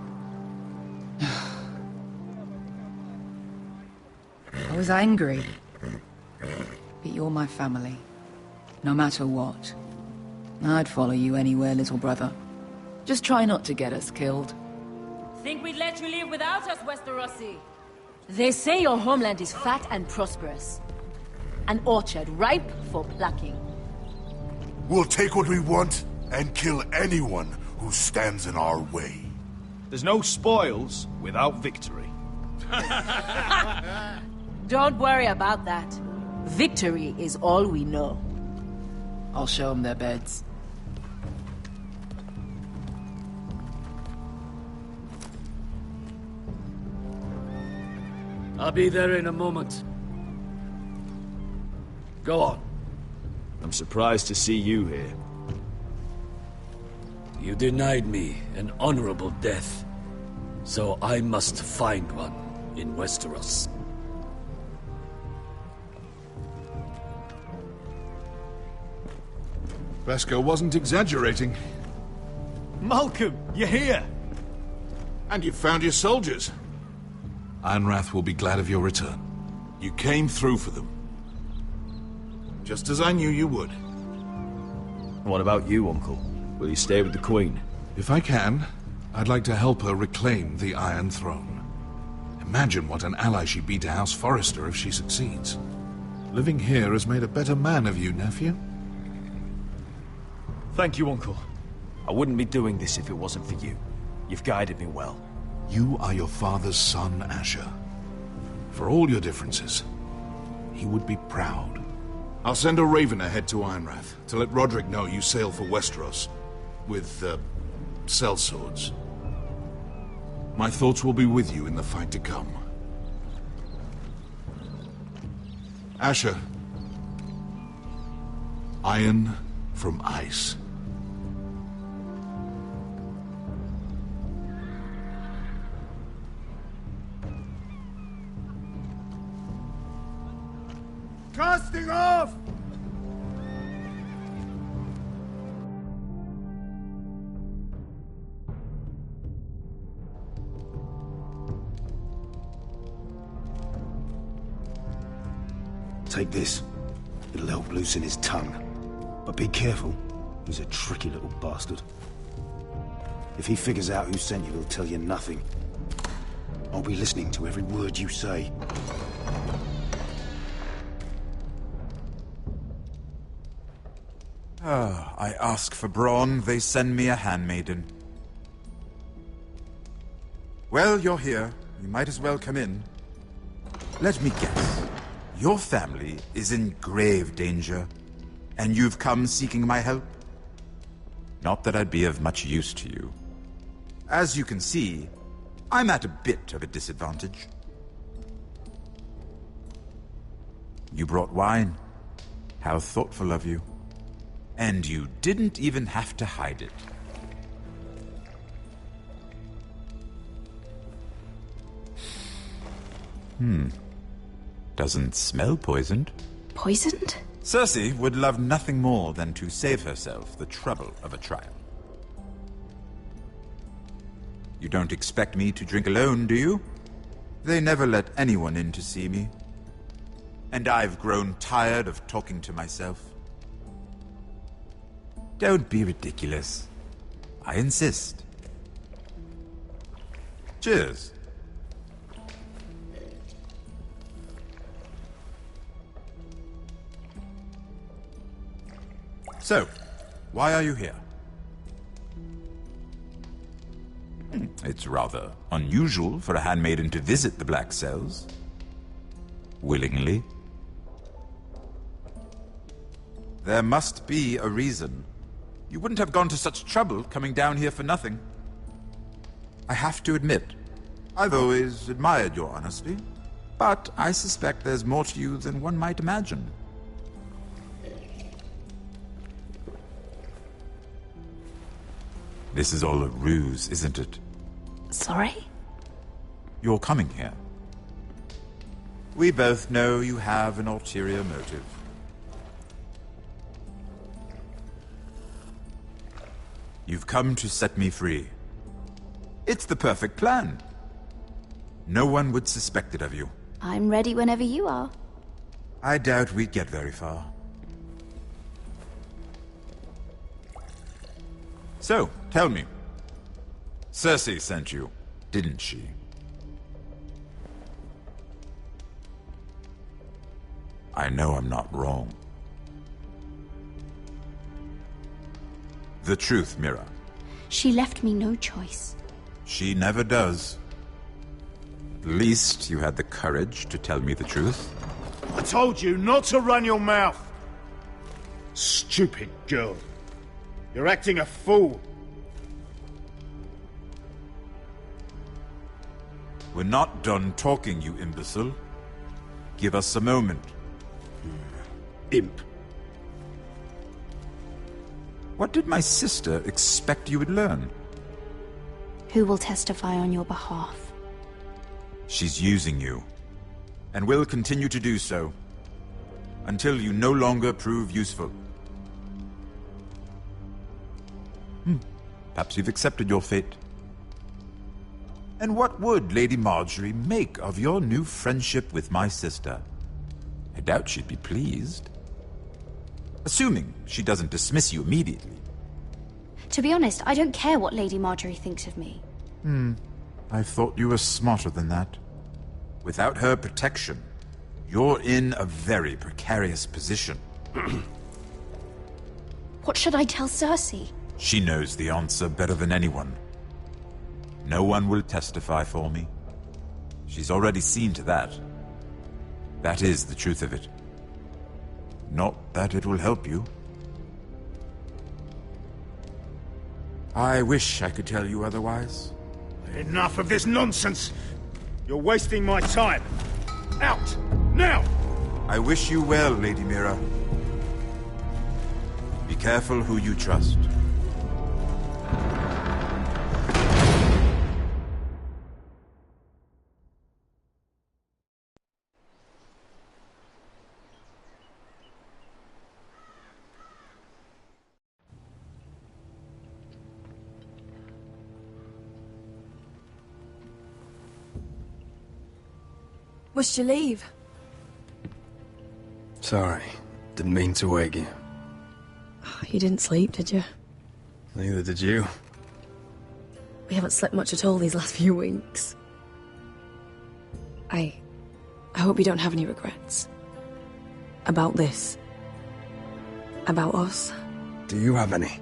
S12: I was angry. But you're my family. No matter what. I'd follow you anywhere, little brother. Just try not to get us killed.
S16: Think we'd let you live without us, Westerosi? They say your homeland is fat and prosperous. An orchard ripe for plucking.
S17: We'll take what we want and kill anyone who stands in our way.
S5: There's no spoils without victory.
S16: Don't worry about that. Victory is all we know.
S12: I'll show them their beds.
S14: I'll be there in a moment. Go on.
S18: I'm surprised to see you here.
S14: You denied me an honorable death, so I must find one in Westeros.
S11: Beskar wasn't exaggerating.
S2: Malcolm, you're here!
S11: And you've found your soldiers. Ironrath will be glad of your return. You came through for them. Just as I knew you would.
S18: What about you, Uncle? Will you stay with the Queen?
S11: If I can, I'd like to help her reclaim the Iron Throne. Imagine what an ally she'd be to House Forrester if she succeeds. Living here has made a better man of you, nephew.
S7: Thank you, Uncle.
S18: I wouldn't be doing this if it wasn't for you. You've guided me well.
S11: You are your father's son, Asher. For all your differences, he would be proud. I'll send a raven ahead to Ironrath to let Roderick know you sail for Westeros with, sellswords. My thoughts will be with you in the fight to come. Asher. Iron from ice.
S2: Casting off!
S19: Take this. It'll help loosen his tongue. But be careful. He's a tricky little bastard. If he figures out who sent you, he'll tell you nothing. I'll be listening to every word you say.
S20: I ask for brawn, they send me a handmaiden. Well, you're here. You might as well come in. Let me guess. Your family is in grave danger, and you've come seeking my help? Not that I'd be of much use to you. As you can see, I'm at a bit of a disadvantage. You brought wine. How thoughtful of you. And you didn't even have to hide it. Doesn't smell poisoned.
S6: Poisoned?
S20: Cersei would love nothing more than to save herself the trouble of a trial. You don't expect me to drink alone, do you? They never let anyone in to see me. And I've grown tired of talking to myself. Don't be ridiculous. I insist. Cheers. So, why are you here? It's rather unusual for a handmaiden to visit the Black Cells. Willingly. There must be a reason. You wouldn't have gone to such trouble coming down here for nothing. I have to admit, I've always admired your honesty, but I suspect there's more to you than one might imagine. This is all a ruse, isn't it?
S6: Sorry?
S20: You're coming here. We both know you have an ulterior motive. You've come to set me free. It's the perfect plan. No one would suspect it of you.
S6: I'm ready whenever you are.
S20: I doubt we'd get very far. So, tell me. Cersei sent you, didn't she? I know I'm not wrong. The truth, Mira.
S6: She left me no choice.
S20: She never does. At least you had the courage to tell me the truth.
S2: I told you not to run your mouth! Stupid girl. You're acting a fool.
S20: We're not done talking, you imbecile. Give us a moment.
S2: Imp.
S20: What did my sister expect you would learn?
S6: Who will testify on your behalf?
S20: She's using you, and will continue to do so, until you no longer prove useful. Perhaps you've accepted your fate. And what would Lady Marjorie make of your new friendship with my sister? I doubt she'd be pleased. Assuming she doesn't dismiss you immediately.
S6: To be honest, I don't care what Lady Marjorie thinks of me.
S20: I thought you were smarter than that. Without her protection, you're in a very precarious position.
S6: What should I tell Cersei?
S20: She knows the answer better than anyone. No one will testify for me. She's already seen to that. That is the truth of it. Not that it will help you. I wish I could tell you otherwise.
S2: Enough of this nonsense! You're wasting my time! Out! Now!
S20: I wish you well, Lady Mira. Be careful who you trust.
S9: Must you leave?
S5: Sorry. Didn't mean to wake you.
S9: You didn't sleep, did you?
S5: Neither did you.
S9: We haven't slept much at all these last few weeks. I hope you don't have any regrets. About this. About us.
S5: Do you have any?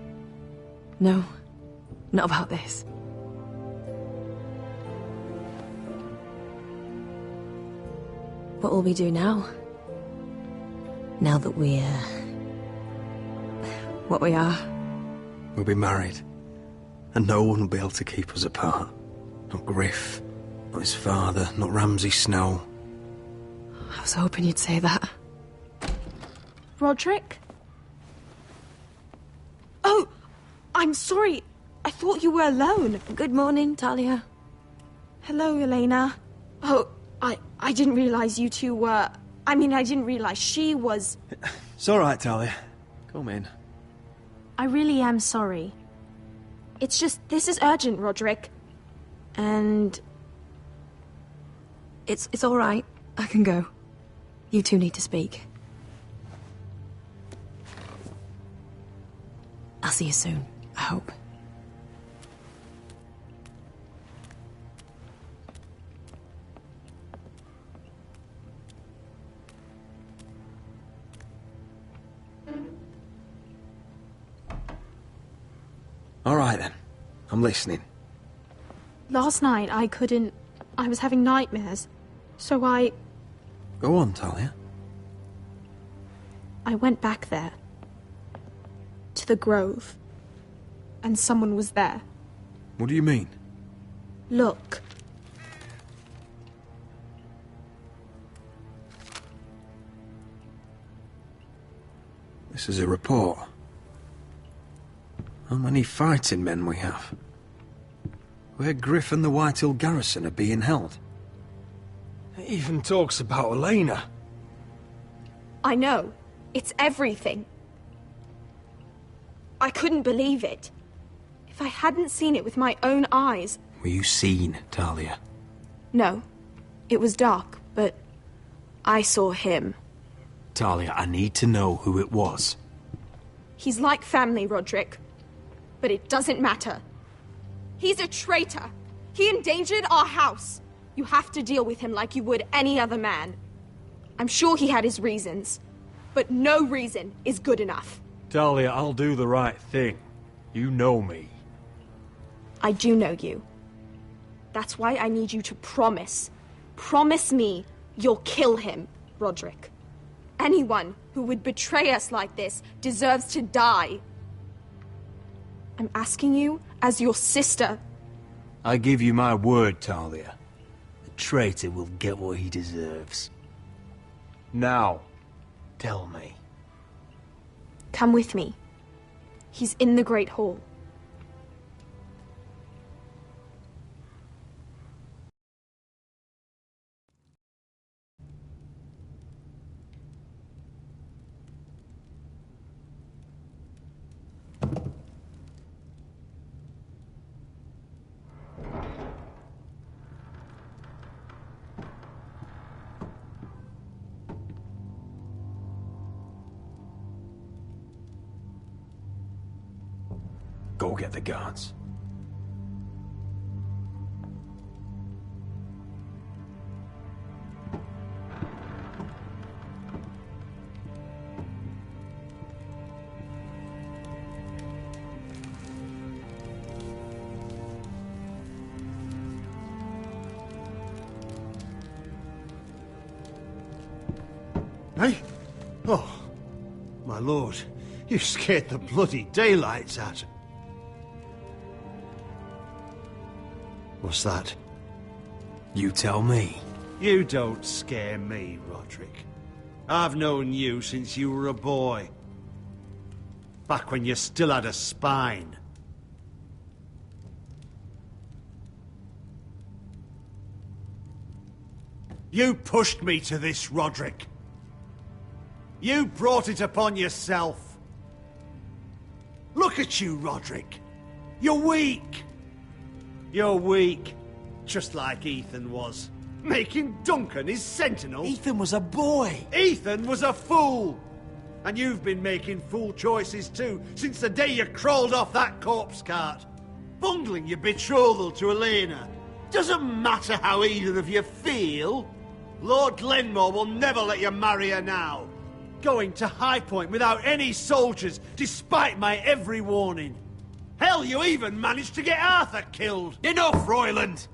S9: No. Not about this. What will we do now? Now that we're... what we are?
S5: We'll be married. And no one will be able to keep us apart. Not Griff, not his father, not Ramsay Snow.
S9: I was hoping you'd say that.
S21: Roderick? Oh! I'm sorry. I thought you were alone.
S9: Good morning, Talia.
S21: Hello, Elena. Oh, I didn't realize you two were... I mean, I didn't realize she was...
S5: It's all right, Talia. Come in.
S21: I really am sorry. It's just, this is urgent, Roderick. And...
S9: It's all right. I can go. You two need to speak. I'll see you soon, I hope.
S5: All right, then. I'm listening.
S21: Last night, I was having nightmares. So I
S5: Go on, Talia.
S21: went back there. To the grove. And someone was there.
S5: What do you mean?
S21: Look.
S5: This is a report. How many fighting men we have? Where Griff and the Whitehill garrison are being held. It even talks about Elena.
S21: I know. It's everything. I couldn't believe it. If I hadn't seen it with my own eyes...
S5: Were you seen, Talia?
S21: No. It was dark, but I saw him.
S5: Talia, I need to know who it was.
S21: He's like family, Roderick. But it doesn't matter. He's a traitor. He endangered our house. You have to deal with him like you would any other man. I'm sure he had his reasons. But no reason is good enough.
S5: Talia, I'll do the right thing. You know me.
S21: I do know you. That's why I need you to promise. Promise me you'll kill him, Roderick. Anyone who would betray us like this deserves to die. I'm asking you as your sister.
S5: I give you my word, Talia. The traitor will get what he deserves. Now, tell me.
S21: Come with me. He's in the Great Hall.
S5: Go get the guards.
S3: Hey? Oh,
S8: My lord, you scared the bloody daylights out. What's that?
S5: You tell me.
S8: You don't scare me, Roderick. I've known you since you were a boy. Back when you still had a spine. You pushed me to this, Roderick. You brought it upon yourself. Look at you, Roderick. You're weak. You're weak, just like Ethan was. Making Duncan his sentinel.
S5: Ethan was a boy.
S8: Ethan was a fool. And you've been making fool choices too, since the day you crawled off that corpse cart. Bungling your betrothal to Elena. Doesn't matter how either of you feel. Lord Glenmore will never let you marry her now. Going to High Point without any soldiers, despite my every warning. Hell, you even managed to get Arthur killed.
S5: Enough, Royland!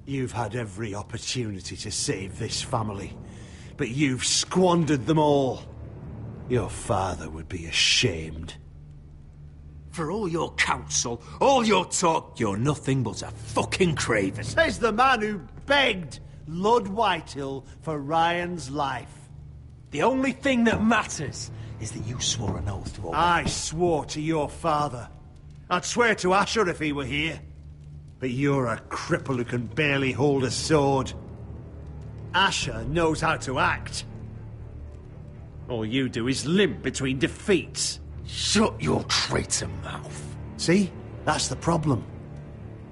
S8: You've had every opportunity to save this family, but you've squandered them all. Your father would be ashamed.
S5: For all your counsel, all your talk, you're nothing but a fucking craven.
S8: Says the man who begged Lord Whitehill for Ryan's life.
S5: The only thing that matters is that you swore an oath to obey.
S8: I swore to your father. I'd swear to Asher if he were here. But you're a cripple who can barely hold a sword. Asher knows how to act. All you do is limp between defeats.
S5: Shut your traitor mouth.
S8: See? That's the problem.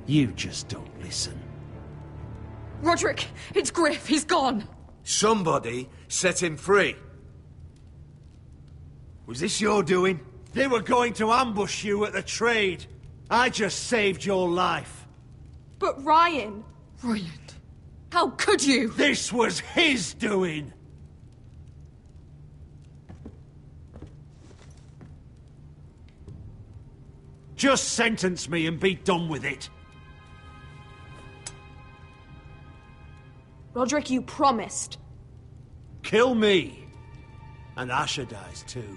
S8: You just don't listen.
S9: Roderick, it's Griff. He's gone.
S3: Somebody set him free.
S8: Was this your doing? They were going to ambush you at the trade. I just saved your life.
S21: But Ryan...
S9: Royland, how could you?
S8: This was his doing. Just sentence me and be done with it.
S21: Roderick, you promised.
S8: Kill me. And Asher dies too.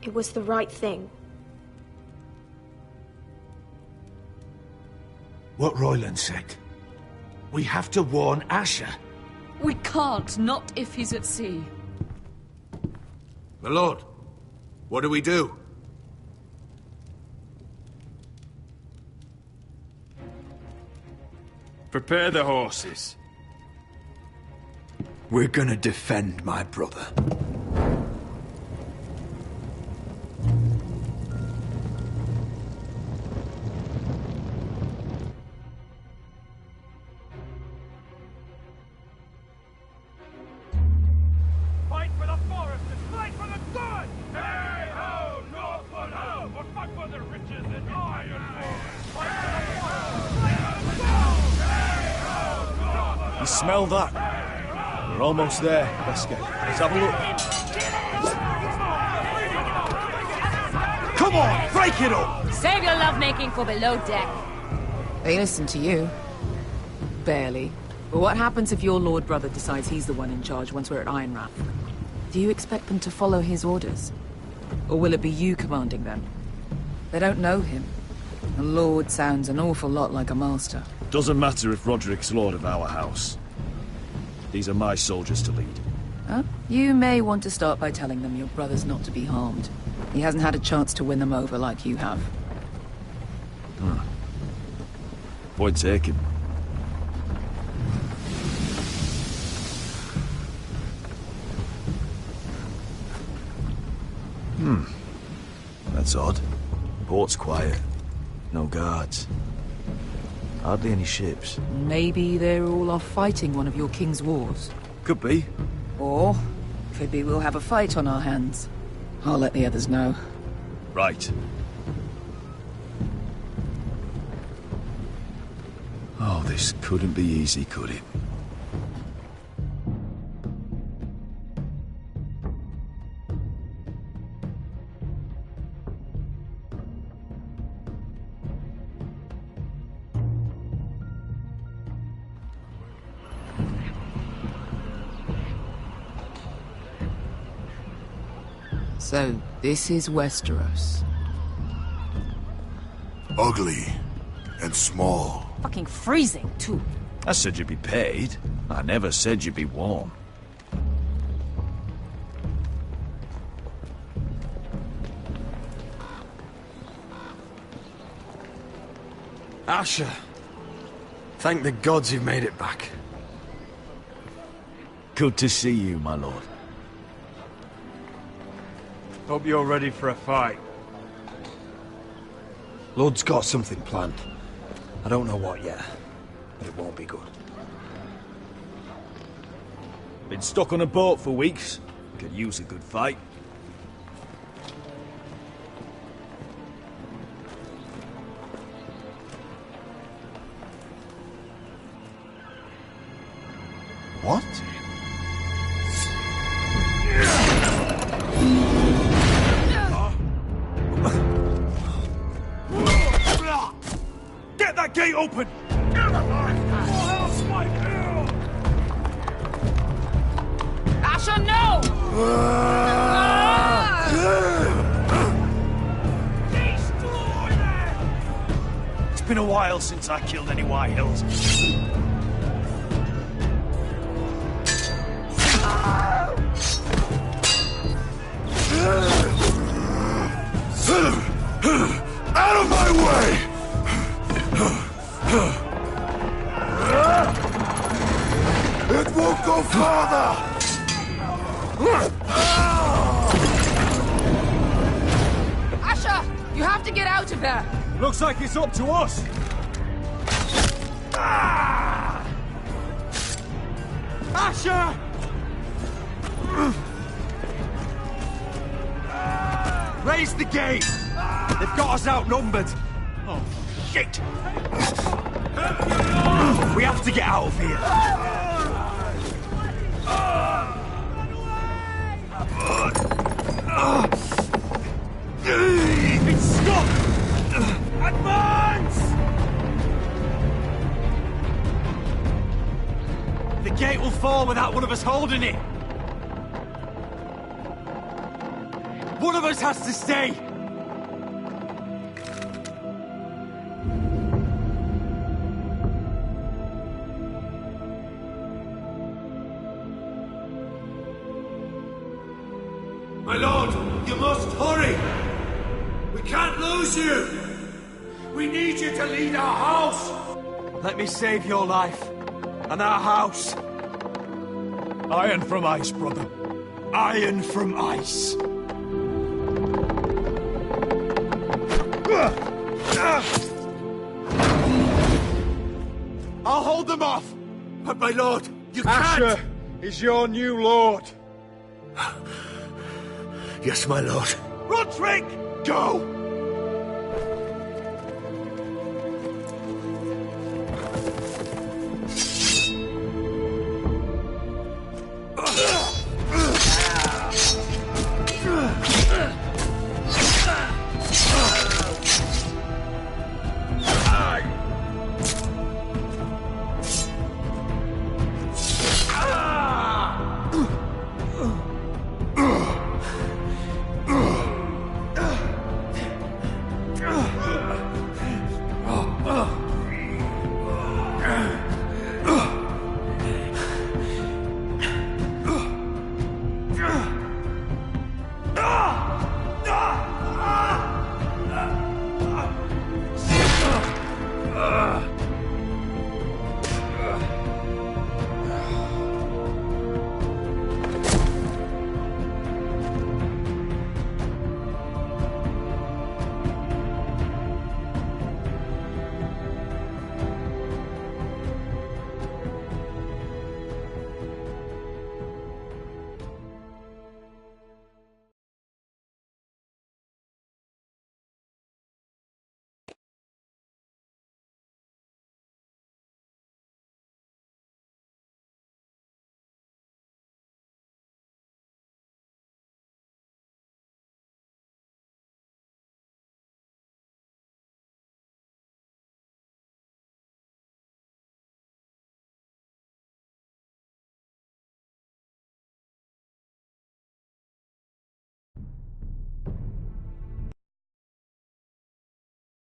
S21: It was the right thing.
S3: What Royland said. We have to warn Asher.
S9: We can't, not if he's at sea.
S3: My lord, what do we do?
S5: Prepare the horses. We're gonna defend my brother.
S2: Fight for the foresters! Fight for the good! Hey ho, Northwood ho! Or fight for the riches and ironwood! Fight for the foresters! Fight for the gold! Hey ho, Northwood!
S15: You smell that? We're almost there, Wesker. Let's have a look.
S8: Come on, break it up!
S16: Save your lovemaking for below deck.
S12: They listen to you. Barely. But what happens if your lord brother decides he's the one in charge once we're at Ironrath? Do you expect them to follow his orders? Or will it be you commanding them? They don't know him. A lord sounds an awful lot like a master.
S15: Doesn't matter if Roderick's lord of our house. These are my soldiers to lead.
S12: Huh? You may want to start by telling them your brother's not to be harmed. He hasn't had a chance to win them over like you have.
S15: Huh. Point taken. That's odd. Port's quiet. No guards. Hardly any ships.
S12: Maybe they're all off fighting one of your king's wars.
S15: Could be.
S12: Or, could be we'll have a fight on our hands. I'll let the others know.
S15: Right. Oh, this couldn't be easy, could it?
S12: So, this is Westeros.
S17: Ugly and small.
S16: Fucking freezing, too.
S18: I said you'd be paid. I never said you'd be warm.
S5: Asher. Thank the gods you've made it back.
S18: Good to see you, my lord.
S5: Hope you're ready for a fight. Lord's got something planned. I don't know what yet, but it won't be good.
S18: Been stuck on a boat for weeks. Could use a good fight.
S20: What?
S2: Get that gate open!
S16: Asher, no!
S2: It's been a while since I killed any White Hills.
S17: Out of my way! It won't go farther!
S16: Asher, you have to get out of there!
S2: Looks like it's up to us. Asher! Raise the gate! They've got us outnumbered. Oh, shit! We have to get out of here. It's stuck! Advance! The gate will fall without one of us holding it. One of us has to stay.
S3: My lord, you must hurry! We can't lose you! We need you to lead our house!
S2: Let me save your life. And our house. Iron from ice, brother. Iron from ice. I'll hold them off!
S3: But my lord, you
S2: Asher
S3: can't!
S2: is your new lord.
S3: Yes, my lord.
S2: Roderick! Go!